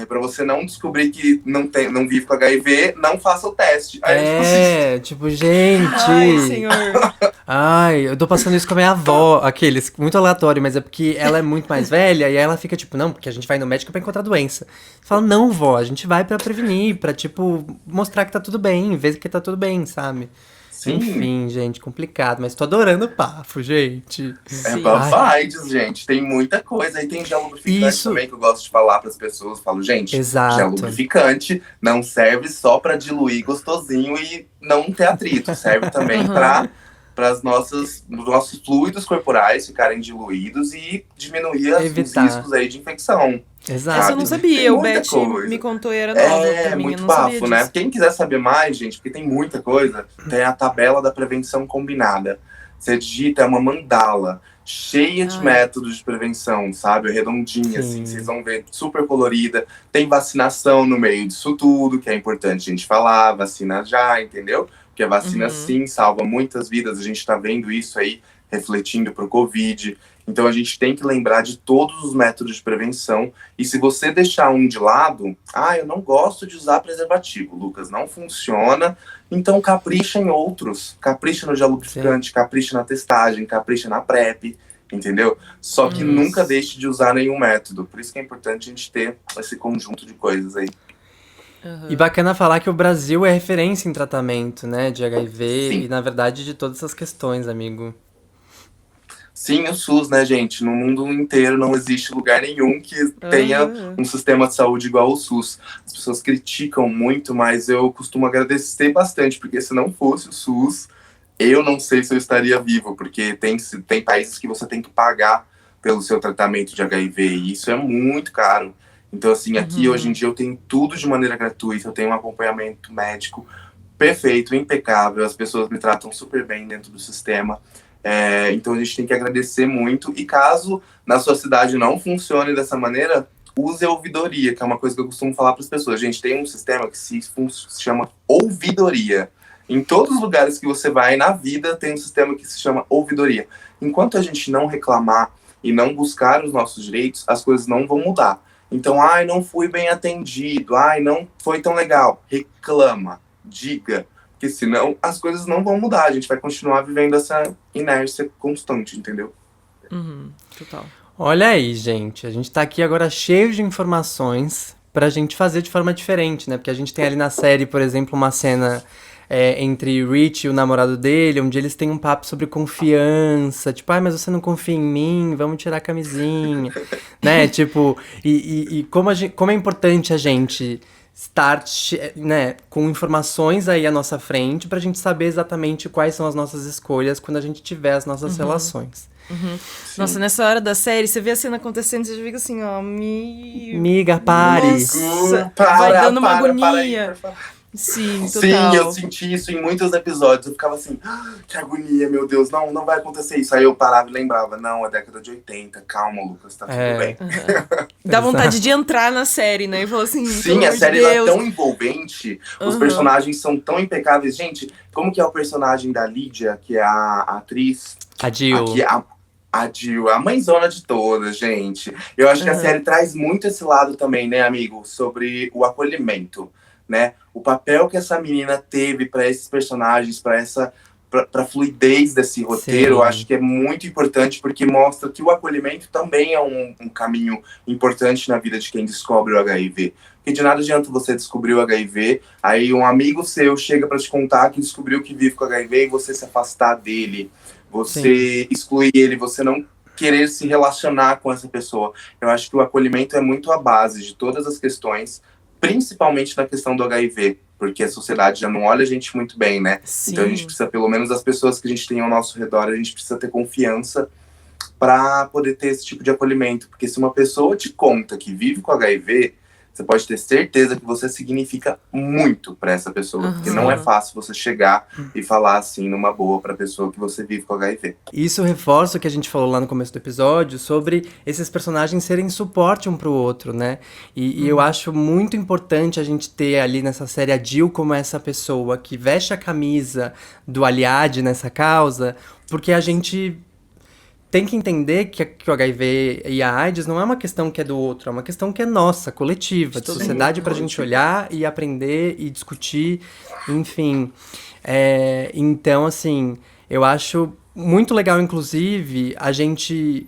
para você não descobrir que não vive com HIV, não faça o teste. Aí, tipo assim, Tipo, gente. Ai, senhor. Ai, eu tô passando isso com a minha avó, aqueles, muito aleatório, mas é porque ela é muito mais velha e aí ela fica tipo, não, porque a gente vai no médico pra encontrar doença. Fala, não, vó, a gente vai pra prevenir, pra, tipo, mostrar que tá tudo bem, ver que tá tudo bem, sabe? sim. Enfim, gente, complicado, mas tô adorando o papo, gente. É Sim. babaides, gente. Tem muita coisa. Aí tem gel lubrificante Isso. também, que eu gosto de falar pras pessoas. Eu falo, gente, Exato. gel lubrificante não serve só pra diluir gostosinho e não ter atrito. Serve também para os nossos fluidos corporais ficarem diluídos e diminuir os Evitar. riscos aí de infecção. Exato. Essa eu não Tem sabia. O muita Beth coisa. me contou e era nova pra mim. Muito Eu não sabia bafo, né? disso. Quem quiser saber mais, gente, porque tem muita coisa, tem a tabela da prevenção combinada. Você digita, é uma mandala cheia de Ai. métodos de prevenção, sabe? Redondinha, Sim. assim, vocês vão ver, super colorida. Tem vacinação no meio disso tudo, que é importante a gente falar, vacina já, entendeu? Porque a vacina, sim, salva muitas vidas, a gente tá vendo isso aí refletindo para o Covid. Então a gente tem que lembrar de todos os métodos de prevenção. E se você deixar um de lado, eu não gosto de usar preservativo, Lucas, não funciona. Então capricha em outros. Capricha no gel lubrificante, capricha na testagem, capricha na PrEP, entendeu? Só que nunca deixe de usar nenhum método. Por isso que é importante a gente ter esse conjunto de coisas aí. E bacana falar que o Brasil é referência em tratamento, né, de HIV. Sim. E, na verdade, de todas essas questões, amigo. Sim, o SUS, né, gente? No mundo inteiro não existe lugar nenhum que tenha um sistema de saúde igual ao SUS. As pessoas criticam muito, mas eu costumo agradecer bastante, porque se não fosse o SUS, eu não sei se eu estaria vivo, porque tem países que você tem que pagar pelo seu tratamento de HIV, e isso é muito caro. Então, assim, aqui hoje em dia eu tenho tudo de maneira gratuita, eu tenho um acompanhamento médico perfeito, impecável, as pessoas me tratam super bem dentro do sistema. Então a gente tem que agradecer muito. E caso na sua cidade não funcione dessa maneira, use a ouvidoria, que é uma coisa que eu costumo falar para as pessoas. Gente, tem um sistema que se chama ouvidoria. Em todos os lugares que você vai na vida tem um sistema que se chama ouvidoria. Enquanto a gente não reclamar e não buscar os nossos direitos, as coisas não vão mudar. Então, não fui bem atendido, não foi tão legal. Reclama, diga. Porque senão as coisas não vão mudar, a gente vai continuar vivendo essa inércia constante, entendeu? Total. Olha aí, gente, a gente tá aqui agora cheio de informações pra gente fazer de forma diferente, né? Porque a gente tem ali na série, por exemplo, uma cena entre Rich e o namorado dele, onde eles têm um papo sobre confiança, tipo, mas você não confia em mim, vamos tirar a camisinha, né? Tipo, e como é importante a gente estar, né, com informações aí à nossa frente pra gente saber exatamente quais são as nossas escolhas quando a gente tiver as nossas relações. Nossa, nessa hora da série, você vê a cena acontecendo, você já fica assim, Miga, pare! Nossa, vai dando uma agonia. Sim, total. Sim, eu senti isso em muitos episódios. Eu ficava assim, que agonia, meu Deus, não vai acontecer isso. Aí eu parava e lembrava, não, é década de 80, calma, Lucas, tá tudo bem. Dá vontade de entrar na série, né? E falar assim, sim, a série é tão envolvente, os personagens são tão impecáveis. Gente, como que é o personagem da Lídia, que é a atriz? A Jill. A Jill, a mãezona de todas, gente. Eu acho que a série traz muito esse lado também, né, amigo? Sobre o acolhimento, né? O papel que essa menina teve para esses personagens, para fluidez desse roteiro, eu acho que é muito importante, porque mostra que o acolhimento também é um caminho importante na vida de quem descobre o HIV. Porque de nada adianta você descobrir o HIV, aí um amigo seu chega para te contar que descobriu que vive com HIV e você se afastar dele, você excluir ele, você não querer se relacionar com essa pessoa. Eu acho que o acolhimento é muito a base de todas as questões, principalmente na questão do HIV, porque a sociedade já não olha a gente muito bem, né? Sim. Então a gente precisa, pelo menos as pessoas que a gente tem ao nosso redor, a gente precisa ter confiança para poder ter esse tipo de acolhimento. Porque se uma pessoa te conta que vive com HIV, você pode ter certeza que você significa muito para essa pessoa. Porque não é fácil você chegar e falar assim, numa boa, para a pessoa que você vive com HIV. Isso reforça o que a gente falou lá no começo do episódio sobre esses personagens serem suporte um pro outro, né? E eu acho muito importante a gente ter ali nessa série a Jill como essa pessoa que veste a camisa do Aliade nessa causa, porque a gente tem que entender que o HIV e a AIDS não é uma questão que é do outro, é uma questão que é nossa, coletiva, de sociedade pra gente olhar e aprender e discutir, enfim. Então, assim, eu acho muito legal, inclusive, a gente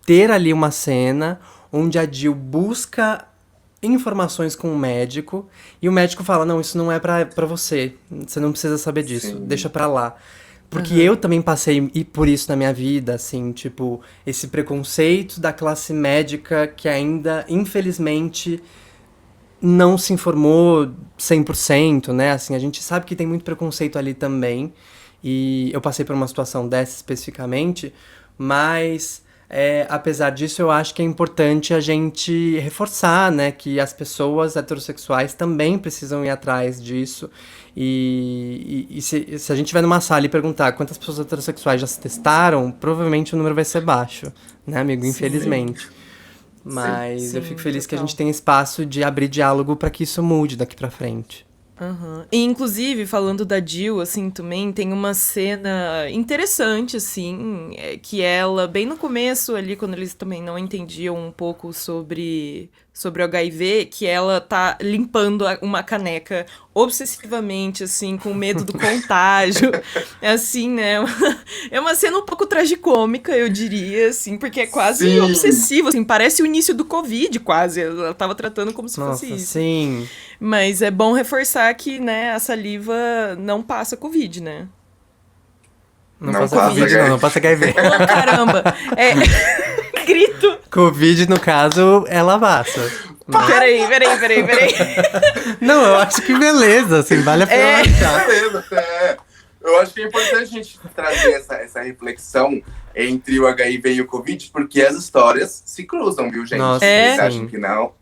ter ali uma cena onde a Jill busca informações com o médico e o médico fala, não, isso não é pra você não precisa saber disso, deixa pra lá. Porque eu também passei por isso na minha vida, assim, tipo, esse preconceito da classe médica que ainda, infelizmente, não se informou 100%, né? Assim, a gente sabe que tem muito preconceito ali também, e eu passei por uma situação dessa especificamente, mas apesar disso, eu acho que é importante a gente reforçar, né, que as pessoas heterossexuais também precisam ir atrás disso. E se a gente estiver numa sala e perguntar quantas pessoas heterossexuais já se testaram, provavelmente o número vai ser baixo, né, amigo? Infelizmente. Mas eu fico feliz que a gente tenha espaço de abrir diálogo para que isso mude daqui para frente. Aham. E, inclusive, falando da Jill, assim, também tem uma cena interessante, assim, que ela, bem no começo ali, quando eles também não entendiam um pouco sobre o HIV, que ela tá limpando uma caneca obsessivamente, assim, com medo do contágio. É assim, né? É uma cena um pouco tragicômica, eu diria, assim, porque é quase Sim. obsessivo, assim, parece o início do Covid, quase. Ela tava tratando como se fosse Nossa, isso. sim. Mas é bom reforçar que, né, a saliva não passa Covid, né? Não Não passa passa Covid, HIV. não passa HIV. Oh, caramba! É. Grito! Covid, no caso, ela passa. Peraí. Não, eu acho que beleza, assim, vale a pena achar. Beleza, eu acho que é importante a gente trazer essa reflexão entre o HIV e o Covid, porque as histórias se cruzam, viu, gente? Nossa, Vocês sim. acham que não?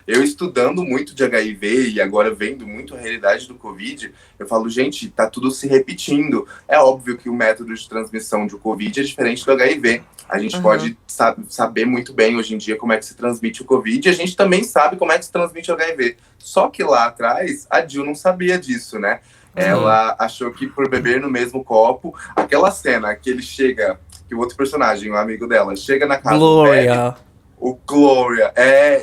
Eu estudando muito de HIV e agora vendo muito a realidade do Covid, eu falo, gente, tá tudo se repetindo. É óbvio que o método de transmissão do Covid é diferente do HIV. A gente pode saber muito bem hoje em dia como é que se transmite o Covid e a gente também sabe como é que se transmite o HIV. Só que lá atrás, a Jill não sabia disso, né? Ela achou que por beber no mesmo copo, aquela cena que ele chega, que o outro personagem, o amigo dela, chega na casa, bebe, Gloria. o Gloria,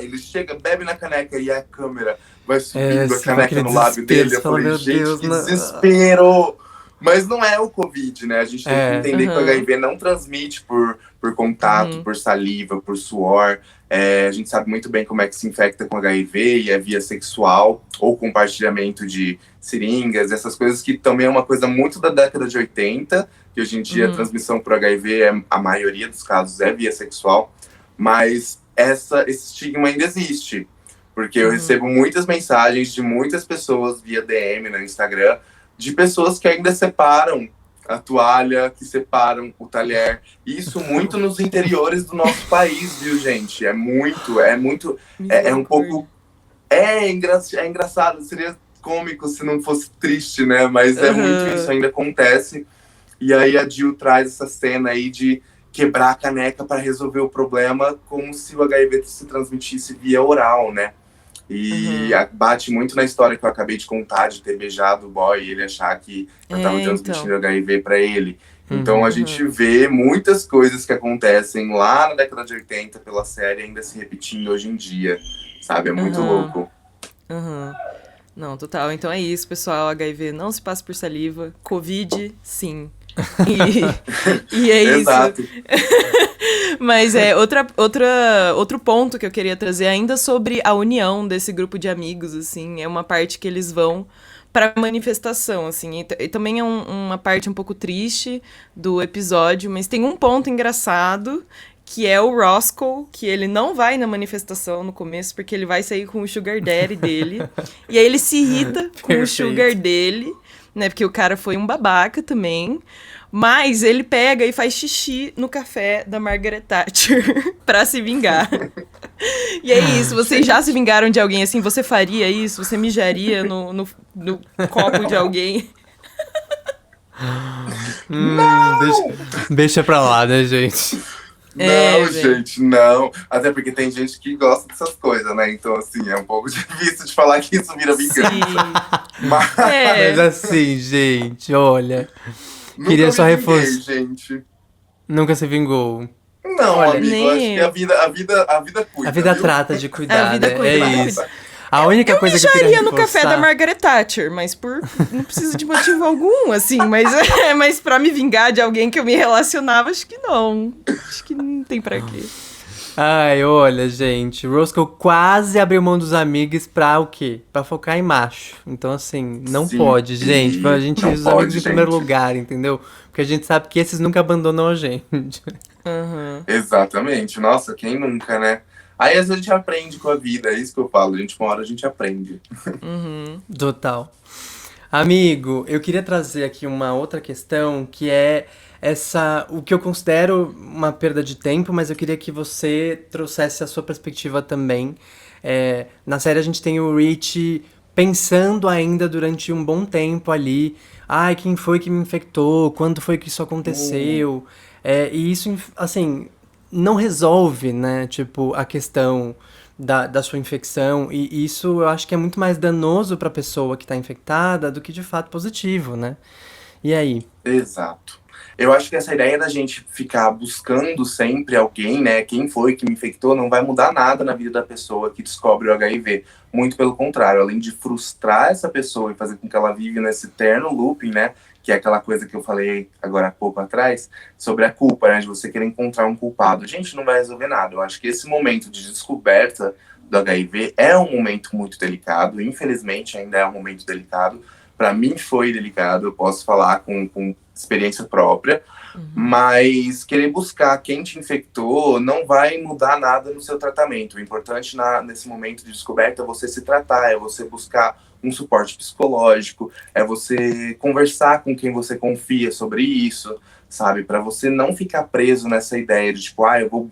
ele chega, bebe na caneca e a câmera vai subindo a sim, caneca aquele no lábio desespero, dele. Eu você fala, falei, meu gente, Deus, que não. desespero! Mas não é o Covid, né? A gente tem que entender que o Aham. HIV não transmite por contato, por saliva, por suor. A gente sabe muito bem como é que se infecta com HIV e é via sexual ou compartilhamento de seringas, essas coisas que também é uma coisa muito da década de 80, que hoje em dia a transmissão por HIV, a maioria dos casos é via sexual, mas esse estigma ainda existe. Porque eu recebo muitas mensagens de muitas pessoas via DM no Instagram, de pessoas que ainda separam a toalha, que separam o talher. Isso muito nos interiores do nosso país, viu, gente? É um pouco... É engraçado, seria cômico se não fosse triste, né? Mas é muito isso, ainda acontece. E aí a Jill traz essa cena aí de quebrar a caneca para resolver o problema, como se o HIV se transmitisse via oral, né? E bate muito na história que eu acabei de contar, de ter beijado o boy e ele achar que eu tava transmitindo HIV pra ele. Então a gente vê muitas coisas que acontecem lá na década de 80 pela série ainda se repetindo hoje em dia, sabe? É muito louco. Não, total. Então é isso, pessoal. HIV não se passa por saliva. Covid, sim. E é isso. Exato. Mas outro ponto que eu queria trazer ainda sobre a união desse grupo de amigos, assim, é uma parte que eles vão pra manifestação, assim, e também é uma parte um pouco triste do episódio, mas tem um ponto engraçado, que é o Roscoe, que ele não vai na manifestação no começo, porque ele vai sair com o sugar daddy dele, e aí ele se irrita com o sugar dele, né, porque o cara foi um babaca também, mas ele pega e faz xixi no café da Margaret Thatcher pra se vingar. E é isso, vocês já se vingaram de alguém assim? Você faria isso? Você mijaria no copo de alguém? Deixa pra lá, né, gente? Não, gente, não. Até porque tem gente que gosta dessas coisas, né? Então, assim, é um pouco difícil de falar que isso vira vingança. Sim. Mas assim, gente, olha... Nunca Queria só me reforçar. vinguei, gente. Nunca se vingou. Não, Olha, amigo, acho que a vida cuida. A vida viu? trata de cuidar, A vida né? cuida, É isso. A única coisa que eu queria Mijaria no reforçar... café da Margaret Thatcher, mas não precisa de motivo algum, assim, mas pra me vingar de alguém que eu me relacionava, acho que não. Acho que não tem pra quê. Ai, olha, gente, Roscoe quase abriu mão dos amigos pra o quê? Pra focar em macho. Então, assim, não Sim, pode, gente. A gente não usa os pode, amigos em primeiro gente. lugar, entendeu? Porque a gente sabe que esses nunca abandonam a gente. Exatamente. Nossa, quem nunca, né? Aí às vezes a gente aprende com a vida, é isso que eu falo. Uma hora a gente aprende. Total. Amigo, eu queria trazer aqui uma outra questão que é o que eu considero uma perda de tempo, mas eu queria que você trouxesse a sua perspectiva também. Na série a gente tem o Rich pensando ainda durante um bom tempo ali, ai, quem foi que me infectou, quando foi que isso aconteceu, e isso, assim, não resolve, né, tipo, a questão da sua infecção. E isso eu acho que é muito mais danoso para a pessoa que está infectada do que de fato positivo, né? E aí? Exato. Eu acho que essa ideia da gente ficar buscando sempre alguém, né? Quem foi que me infectou, não vai mudar nada na vida da pessoa que descobre o HIV. Muito pelo contrário, além de frustrar essa pessoa e fazer com que ela vive nesse eterno looping, né? Que é aquela coisa que eu falei agora há pouco atrás, sobre a culpa, né? De você querer encontrar um culpado. Gente, não vai resolver nada. Eu acho que esse momento de descoberta do HIV é um momento muito delicado. Infelizmente, ainda é um momento delicado. Para mim foi delicado, eu posso falar com experiência própria, mas querer buscar quem te infectou não vai mudar nada no seu tratamento. O importante nesse momento de descoberta é você se tratar, é você buscar um suporte psicológico, é você conversar com quem você confia sobre isso, sabe? Para você não ficar preso nessa ideia de tipo, eu vou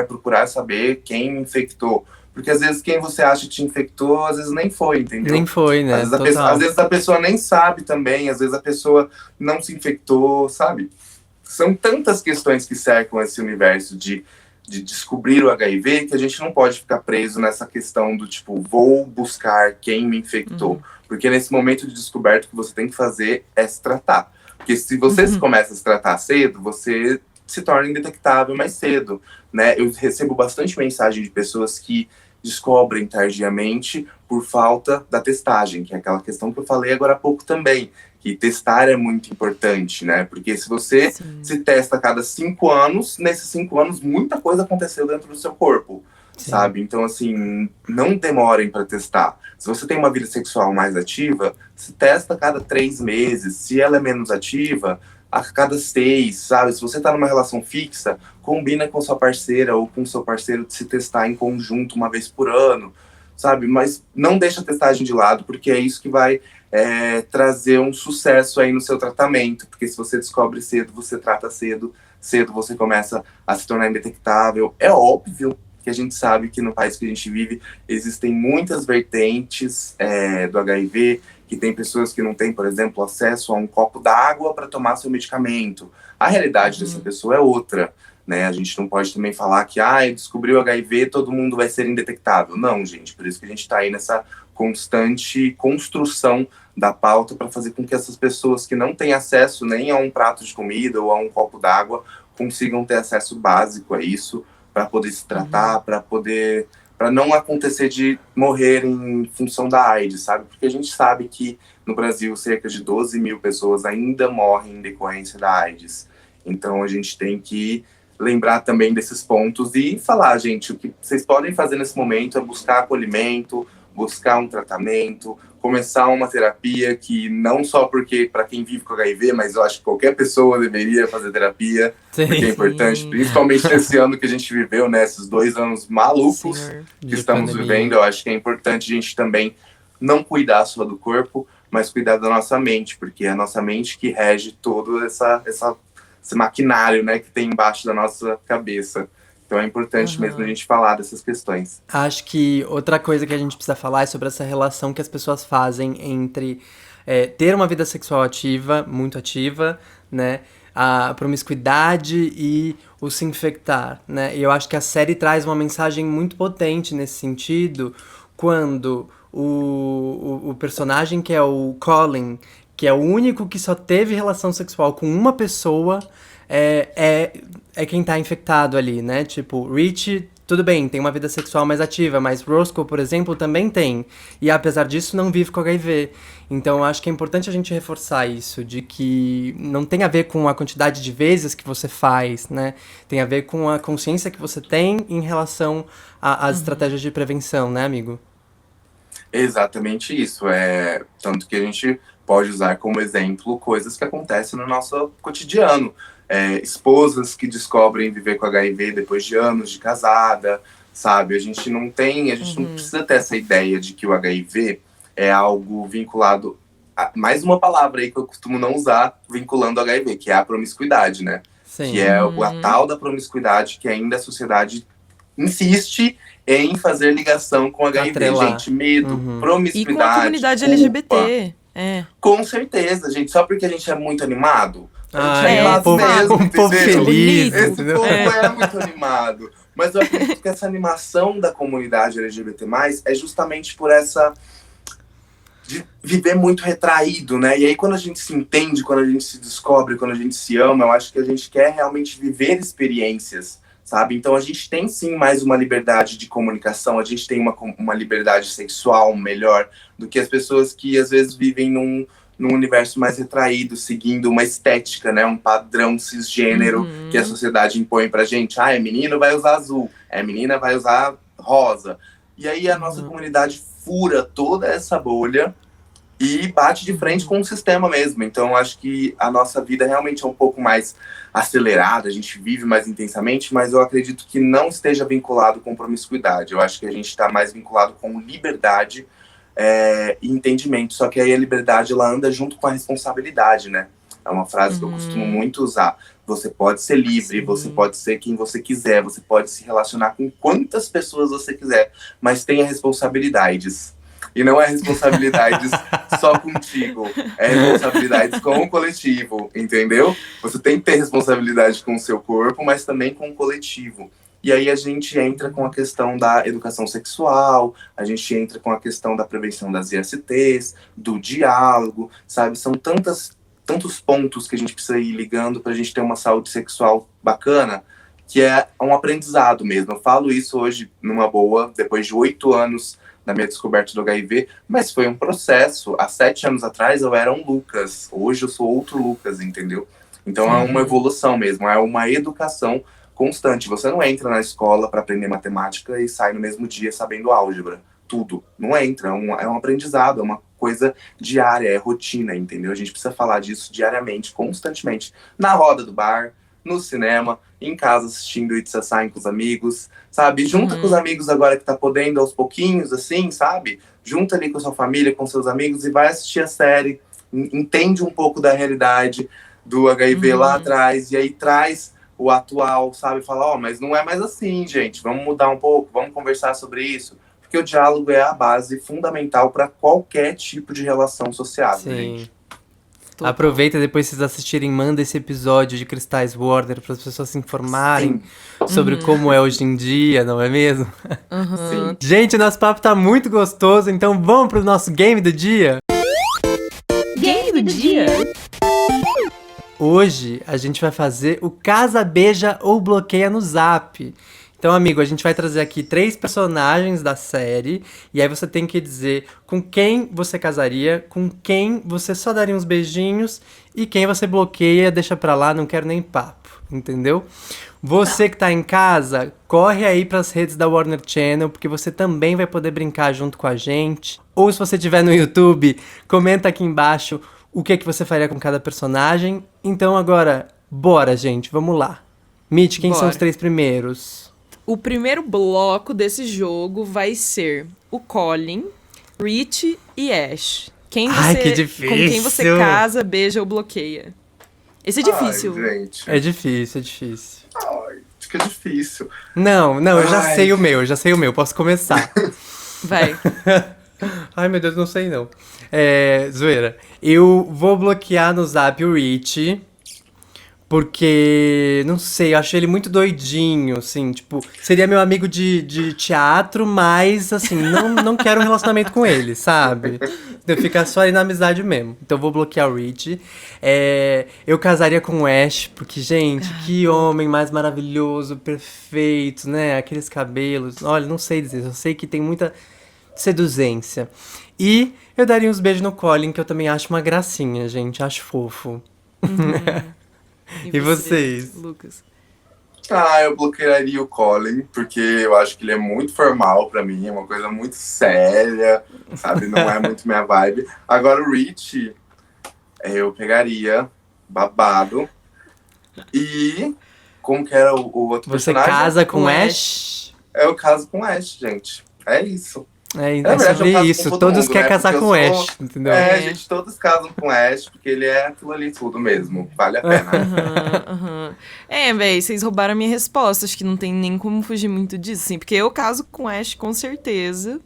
procurar saber quem me infectou. Porque às vezes quem você acha que te infectou, às vezes nem foi, entendeu? Nem foi, né? Às vezes a pessoa nem sabe também, às vezes a pessoa não se infectou, sabe? São tantas questões que cercam esse universo de descobrir o HIV que a gente não pode ficar preso nessa questão do tipo, vou buscar quem me infectou. Porque nesse momento de descoberta o que você tem que fazer é se tratar. Porque se você começa a se tratar cedo, você se torna indetectável mais cedo, né? Eu recebo bastante mensagem de pessoas que descobrem tardiamente por falta da testagem, que é aquela questão que eu falei agora há pouco também, que testar é muito importante, né? Porque se você se testa a cada 5 anos, nesses 5 anos muita coisa aconteceu dentro do seu corpo, sabe? Então, assim, não demorem para testar. Se você tem uma vida sexual mais ativa, se testa a cada 3 meses. Se ela é menos ativa, a cada 6, sabe? Se você tá numa relação fixa, combina com sua parceira ou com seu parceiro de se testar em conjunto uma vez por ano, sabe? Mas não deixa a testagem de lado, porque é isso que vai trazer um sucesso aí no seu tratamento, porque se você descobre cedo, você trata cedo você começa a se tornar indetectável. É óbvio que a gente sabe que no país que a gente vive existem muitas vertentes do HIV, que tem pessoas que não têm, por exemplo, acesso a um copo d'água para tomar seu medicamento. A realidade dessa pessoa é outra, né? A gente não pode também falar que, descobriu HIV, todo mundo vai ser indetectável. Não, gente, por isso que a gente está aí nessa constante construção da pauta para fazer com que essas pessoas que não têm acesso nem a um prato de comida ou a um copo d'água consigam ter acesso básico a isso, para poder se tratar, para não acontecer de morrer em função da AIDS, sabe? Porque a gente sabe que no Brasil cerca de 12 mil pessoas ainda morrem em decorrência da AIDS. Então a gente tem que lembrar também desses pontos e falar, gente, o que vocês podem fazer nesse momento é buscar acolhimento, buscar um tratamento, começar uma terapia que não só porque para quem vive com HIV, mas eu acho que qualquer pessoa deveria fazer terapia, porque é importante, principalmente nesse ano que a gente viveu, né, esses 2 anos malucos que estamos vivendo. Eu acho que é importante a gente também não cuidar só do corpo, mas cuidar da nossa mente, porque é a nossa mente que rege todo esse maquinário, né, que tem embaixo da nossa cabeça. Então é importante mesmo a gente falar dessas questões. Acho que outra coisa que a gente precisa falar é sobre essa relação que as pessoas fazem entre ter uma vida sexual ativa, muito ativa, né? A promiscuidade e o se infectar, né? E eu acho que a série traz uma mensagem muito potente nesse sentido, quando o personagem que é o Colin, que é o único que só teve relação sexual com uma pessoa, é quem tá infectado ali, né? Tipo, Rich, tudo bem, tem uma vida sexual mais ativa, mas Roscoe, por exemplo, também tem. E apesar disso, não vive com HIV. Então, eu acho que é importante a gente reforçar isso, de que não tem a ver com a quantidade de vezes que você faz, né? Tem a ver com a consciência que você tem em relação às estratégias de prevenção, né, amigo? Exatamente isso. Tanto que a gente pode usar como exemplo coisas que acontecem no nosso cotidiano. Esposas que descobrem viver com HIV depois de anos de casada, sabe? A gente não precisa ter essa ideia de que o HIV é algo vinculado a mais uma palavra aí que eu costumo não usar vinculando o HIV, que é a promiscuidade, né? Sim. Que é a tal da promiscuidade que ainda a sociedade insiste em fazer ligação com HIV. Atrelar. Gente, medo, promiscuidade, e com a comunidade culpa. LGBT. Com certeza, gente. Só porque a gente é muito animado, Ai, animado povo, mesmo, um povo entendeu? feliz, Esse entendeu? povo é muito animado. Mas eu acredito que essa animação da comunidade LGBT+, é justamente por essa de viver muito retraído, né? E aí quando a gente se entende, quando a gente se descobre, quando a gente se ama, eu acho que a gente quer realmente viver experiências, sabe? Então a gente tem sim mais uma liberdade de comunicação, a gente tem uma liberdade sexual melhor do que as pessoas que às vezes vivem num universo mais retraído, seguindo uma estética, né? Um padrão cisgênero que a sociedade impõe pra gente. Ah, é menino, vai usar azul. É menina, vai usar rosa. E aí a nossa comunidade fura toda essa bolha e bate de frente com o sistema mesmo. Então, acho que a nossa vida realmente é um pouco mais acelerada, a gente vive mais intensamente, mas eu acredito que não esteja vinculado com promiscuidade. Eu acho que a gente está mais vinculado com liberdade e entendimento. Só que aí a liberdade, ela anda junto com a responsabilidade, né? É uma frase que eu costumo muito usar. Você pode ser livre, você pode ser quem você quiser, você pode se relacionar com quantas pessoas você quiser, mas tenha responsabilidades. E não é responsabilidades só contigo, é responsabilidades com o coletivo, entendeu? Você tem que ter responsabilidade com o seu corpo, mas também com o coletivo. E aí a gente entra com a questão da educação sexual, a gente entra com a questão da prevenção das ISTs, do diálogo, sabe? São tantos pontos que a gente precisa ir ligando para a gente ter uma saúde sexual bacana, que é um aprendizado mesmo. Eu falo isso hoje numa boa, depois de 8 anos da minha descoberta do HIV, mas foi um processo. Há 7 anos atrás eu era um Lucas, hoje eu sou outro Lucas, entendeu? Então é uma evolução mesmo, é uma educação constante. Você não entra na escola para aprender matemática e sai no mesmo dia sabendo álgebra. Tudo. Não entra, é um aprendizado, é uma coisa diária, é rotina, entendeu? A gente precisa falar disso diariamente, constantemente. Na roda do bar, no cinema, em casa assistindo It's a Sign com os amigos, sabe? Junta com os amigos agora que tá podendo aos pouquinhos, assim, sabe? Junta ali com a sua família, com seus amigos e vai assistir a série. Entende um pouco da realidade do HIV lá atrás e aí traz o atual, sabe? Fala, mas não é mais assim, gente. Vamos mudar um pouco, vamos conversar sobre isso. Porque o diálogo é a base fundamental para qualquer tipo de relação sociável, gente. Total. Aproveita depois vocês assistirem, manda esse episódio de Cristais Warner para as pessoas se informarem sobre como é hoje em dia, não é mesmo? Sim. Gente, nosso papo tá muito gostoso, então vamos pro nosso game do dia? Game do dia? Hoje a gente vai fazer o Casa, Beija ou Bloqueia no Zap. Então, amigo, a gente vai trazer aqui 3 personagens da série, e aí você tem que dizer com quem você casaria, com quem você só daria uns beijinhos, e quem você bloqueia, deixa pra lá, não quero nem papo, entendeu? Você que tá em casa, corre aí pras redes da Warner Channel, porque você também vai poder brincar junto com a gente. Ou se você estiver no YouTube, comenta aqui embaixo o que você faria com cada personagem. Então agora, bora, gente, vamos lá. Mitch, quem são os 3 primeiros? O primeiro bloco desse jogo vai ser o Colin, Rich e Ash. Ai, que difícil. Com quem você casa, beija ou bloqueia. Esse é difícil. Ai, gente. É difícil. Ai, acho que é difícil. Não, eu já sei o meu, posso começar. Vai. Ai, meu Deus, não sei não. Zoeira. Eu vou bloquear no Zap o Rich, porque, não sei, eu acho ele muito doidinho, assim, tipo, seria meu amigo de teatro, mas, assim, não quero um relacionamento com ele, sabe? Eu ficar só ali na amizade mesmo. Então eu vou bloquear o Rich. Eu casaria com o Ash, porque, gente, que homem mais maravilhoso, perfeito, né? Aqueles cabelos, olha, não sei dizer, eu sei que tem muita seduzência. E eu daria uns beijos no Colin, que eu também acho uma gracinha, gente, acho fofo. E vocês? Lucas? Eu bloquearia o Colin, porque eu acho que ele é muito formal pra mim, é uma coisa muito séria, sabe? Não é muito minha vibe. Agora o Rich, eu pegaria babado. E como que era o outro Você personagem? Você casa com Ash? Eu caso com Ash, gente. É isso. É sobre isso, todos querem casar com o Ash, entendeu? Gente, todos casam com o Ash, porque ele é aquilo ali tudo mesmo, vale a pena. Véi, vocês roubaram a minha resposta, acho que não tem nem como fugir muito disso, assim, porque eu caso com o Ash com certeza,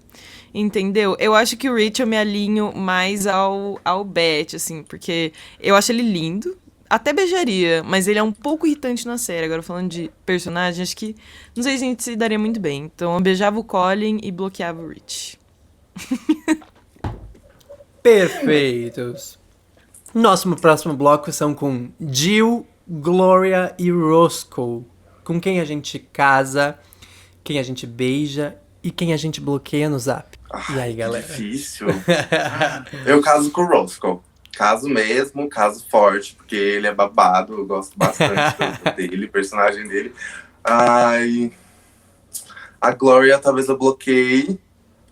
entendeu? Eu acho que o Rich eu me alinho mais ao Beth, assim, porque eu acho ele lindo, até beijaria, mas ele é um pouco irritante na série. Agora, falando de personagem, acho que não sei se a gente se daria muito bem. Então, eu beijava o Colin e bloqueava o Rich. Perfeitos. Nosso próximo bloco são com Jill, Gloria e Roscoe. Com quem a gente casa, quem a gente beija e quem a gente bloqueia no Zap. E aí, galera? Difícil. Eu caso com o Roscoe. Caso mesmo, caso forte, porque ele é babado, eu gosto bastante dele, personagem dele. Ai, a Gloria talvez eu bloqueei,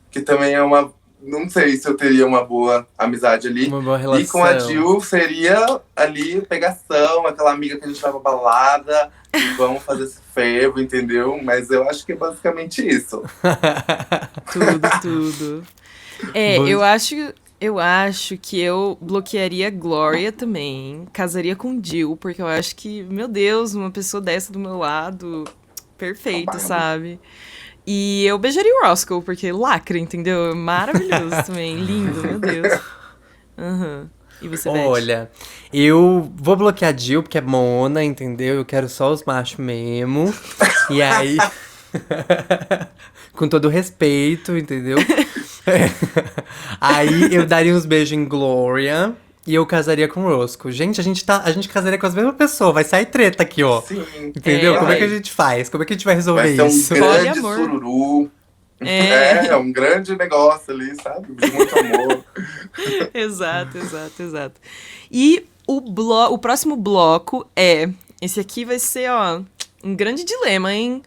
que também é uma... Não sei se eu teria uma boa amizade ali. Uma boa relação. E com a Jill seria ali pegação, aquela amiga que a gente vai pra balada e vamos fazer esse fervo, entendeu? Mas eu acho que é basicamente isso. Tudo. Eu acho que eu bloquearia Gloria também. Casaria com Jill, porque eu acho que, meu Deus, uma pessoa dessa do meu lado, perfeito, sabe? E eu beijaria o Roscoe, porque lacra, entendeu? Maravilhoso também, lindo, meu Deus. Uhum. E você, Beth? Olha, eu vou bloquear a Jill, porque é mona, entendeu? Eu quero só os machos mesmo. E aí... com todo respeito, entendeu? Aí eu daria uns beijos em Gloria e eu casaria com o Roscoe. Gente, a gente casaria com as mesmas pessoas. Vai sair treta aqui, ó. Sim. Entendeu? Como é que a gente faz? Como é que a gente vai resolver Vai ser um isso? grande Poliamor. sururu. É. Um grande negócio ali, sabe? De muito amor. Exato. E o próximo bloco é... Esse aqui vai ser, ó, um grande dilema, hein?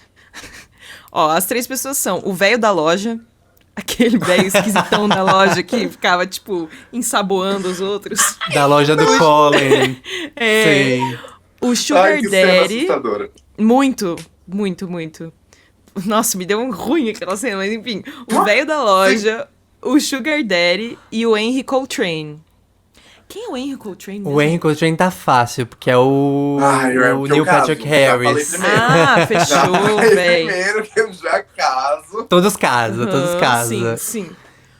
Ó, as 3 pessoas são o velho da loja, aquele velho esquisitão da loja que ficava, tipo, ensaboando os outros. Da loja do Colin. É, Sim. o Sugar Ai, que cena Daddy. assustadora. Muito. Nossa, me deu um ruim aquela cena, mas enfim. O velho da loja, o Sugar Daddy e o Henry Coltrane. Quem é o Henry Coltrane mesmo? O Henry Coltrane tá fácil, porque é o Neil Patrick Harris. Ah, fechou, velho. Primeiro que eu já caso. Todos casam. Sim.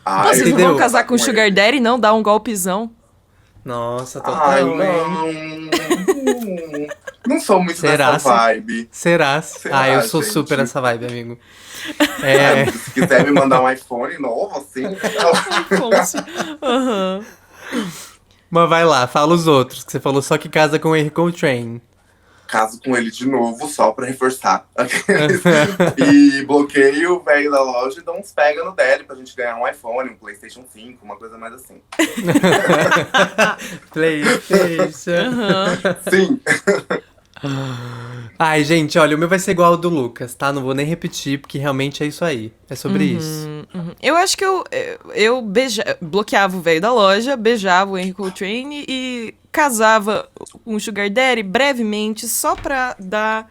Ai, Vocês não entendeu? vão casar com o Sugar Daddy, não? Dar um golpezão. Nossa, total. Ai, hein? não sou muito Será, dessa vibe. Será? Será, Eu sou gente? super essa vibe, amigo. Se quiser me mandar um iPhone novo, assim. Aham. Mas vai lá, fala os outros, que você falou só que casa com o Henry Coltrane. Caso com ele de novo, só pra reforçar. E bloqueio o velho da loja e dou uns pega no dele pra gente ganhar um iPhone, um PlayStation 5, uma coisa mais assim. PlayStation. Aham. Sim. Ai, gente, olha, o meu vai ser igual ao do Lucas, tá? Não vou nem repetir, porque realmente é isso aí. É sobre isso. Eu acho que eu bloqueava o velho da loja, beijava o Henry Coltrane e casava com o Sugar Daddy brevemente, só pra dar,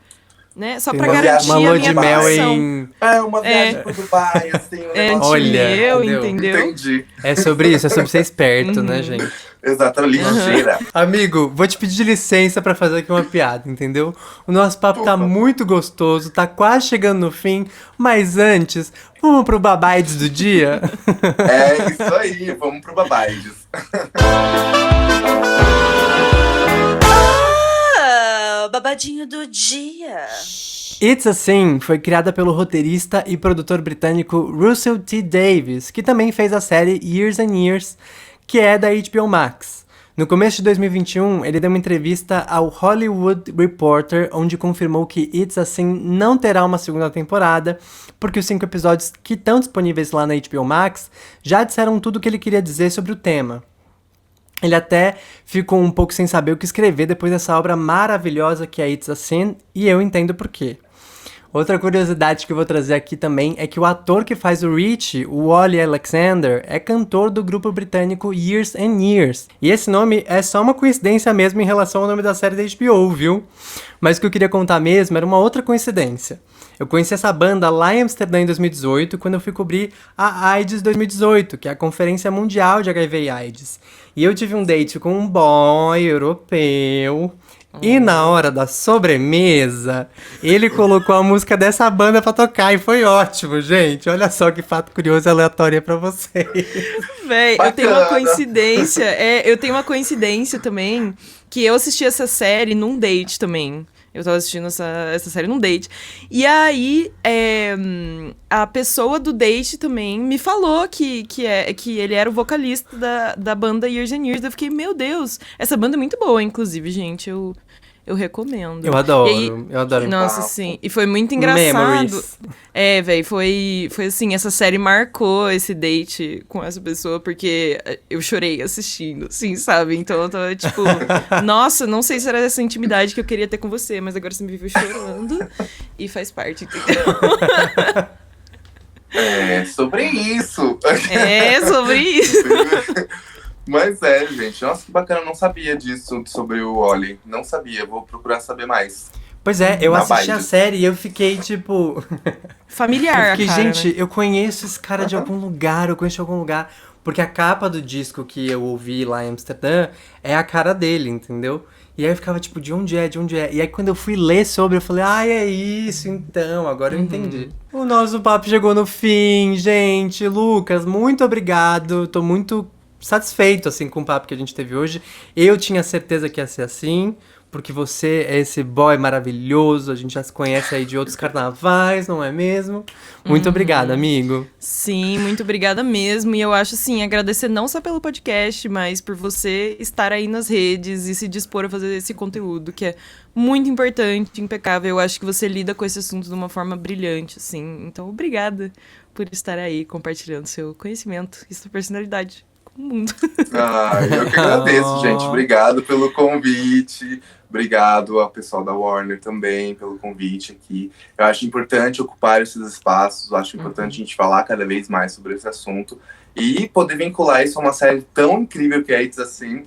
né? Só pra Uma garantir viagem, Uma a lua minha de mel posição. em... Uma viagem pro Dubai, assim. Um negócio. Olha, eu, entendeu? entendeu? Entendi. É sobre isso, é sobre ser esperto, né, gente? Exatamente, ligeira. Amigo, vou te pedir licença pra fazer aqui uma piada, entendeu? O nosso papo tá Opa. muito gostoso, tá quase chegando no fim, mas antes, vamos pro babaides do dia? É isso aí, vamos pro Babaides. Babadinho do dia. It's Assim foi criada pelo roteirista e produtor britânico Russell T. Davies, que também fez a série Years and Years, que é da HBO Max. No começo de 2021, ele deu uma entrevista ao Hollywood Reporter, onde confirmou que It's Assim não terá uma segunda temporada, porque os 5 episódios que estão disponíveis lá na HBO Max já disseram tudo o que ele queria dizer sobre o tema. Ele até ficou um pouco sem saber o que escrever depois dessa obra maravilhosa que é It's a Sin, e eu entendo por quê. Outra curiosidade que eu vou trazer aqui também é que o ator que faz o Rich, o Wally Alexander, é cantor do grupo britânico Years and Years. E esse nome é só uma coincidência mesmo em relação ao nome da série da HBO, viu? Mas o que eu queria contar mesmo era uma outra coincidência. Eu conheci essa banda lá em Amsterdã em 2018, quando eu fui cobrir a AIDS 2018, que é a Conferência Mundial de HIV e AIDS. E eu tive um date com um boy europeu, E na hora da sobremesa, ele colocou a música dessa banda pra tocar e foi ótimo, gente. Olha só que fato curioso e aleatório pra vocês. Véi, eu tenho uma coincidência. Eu tenho uma coincidência também, que eu assisti essa série num date também. Eu tava assistindo essa série num date. E aí, a pessoa do date também me falou que ele era o vocalista da banda Years and Years. Eu fiquei, meu Deus, essa banda é muito boa, inclusive, gente. Eu recomendo. Eu adoro, E aí, eu adoro. Nossa, sim. E foi muito engraçado. Memories. Véi, foi assim, essa série marcou esse date com essa pessoa, porque eu chorei assistindo, assim, sabe? Então eu tava tipo, nossa, não sei se era essa intimidade que eu queria ter com você, mas agora você me viu chorando e faz parte, entendeu? É sobre isso. É sobre isso. Mas gente. Nossa, que bacana. Eu não sabia disso sobre o Oli. Não sabia. Vou procurar saber mais. Pois é, eu Na assisti a vibe. série e eu fiquei, tipo... Familiar, Porque, cara, gente, né? eu conheço esse cara de algum lugar, eu conheço de algum lugar. Porque a capa do disco que eu ouvi lá em Amsterdã é a cara dele, entendeu? E aí eu ficava, tipo, de onde é, de onde é? E aí quando eu fui ler sobre, eu falei, é isso, então, agora eu entendi. O nosso papo chegou no fim, gente. Lucas, muito obrigado. Tô muito satisfeito, assim, com o papo que a gente teve hoje. Eu tinha certeza que ia ser assim, porque você é esse boy maravilhoso, a gente já se conhece aí de outros carnavais, não é mesmo? Muito obrigado, amigo. Sim, muito obrigada mesmo. E eu acho, assim, agradecer não só pelo podcast, mas por você estar aí nas redes e se dispor a fazer esse conteúdo, que é muito importante, impecável. Eu acho que você lida com esse assunto de uma forma brilhante, assim. Então, obrigada por estar aí compartilhando seu conhecimento e sua personalidade com o mundo. Eu que agradeço, gente. Obrigado pelo convite. Obrigado ao pessoal da Warner também pelo convite aqui. Eu acho importante ocupar esses espaços. Eu acho importante a gente falar cada vez mais sobre esse assunto. E poder vincular isso a uma série tão incrível que é It's Assim.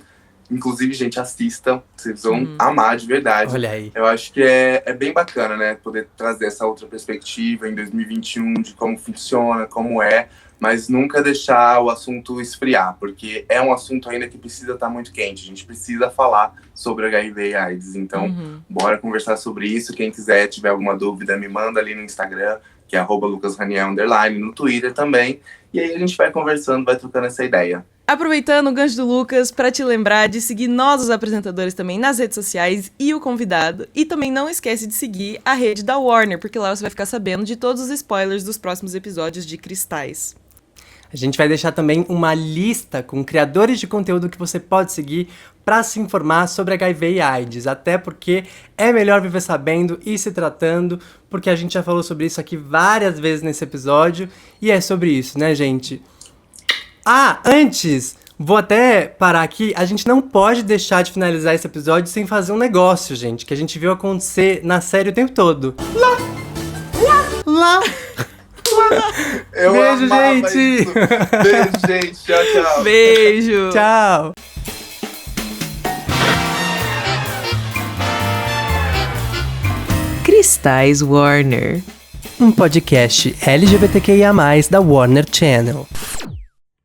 Inclusive, gente, assistam. Vocês vão amar de verdade. Olha aí. Eu acho que é bem bacana, né? Poder trazer essa outra perspectiva em 2021 de como funciona, como é. Mas nunca deixar o assunto esfriar, porque é um assunto ainda que precisa estar muito quente. A gente precisa falar sobre HIV e AIDS. Então, bora conversar sobre isso. Quem quiser, tiver alguma dúvida, me manda ali no Instagram, que é @lucasraniel_, no Twitter também. E aí a gente vai conversando, vai trocando essa ideia. Aproveitando o gancho do Lucas, para te lembrar de seguir nós, os apresentadores, também nas redes sociais e o convidado. E também não esquece de seguir a rede da Warner, porque lá você vai ficar sabendo de todos os spoilers dos próximos episódios de Cristais. A gente vai deixar também uma lista com criadores de conteúdo que você pode seguir para se informar sobre HIV e AIDS. Até porque é melhor viver sabendo e se tratando, porque a gente já falou sobre isso aqui várias vezes nesse episódio. E é sobre isso, né, gente? Antes, vou até parar aqui. A gente não pode deixar de finalizar esse episódio sem fazer um negócio, gente, que a gente viu acontecer na série o tempo todo. Lá. Eu Beijo, amava gente! isso. Beijo, gente! Tchau, tchau! Beijo! Tchau! Cristais Warner. Um podcast LGBTQIA+, da Warner Channel.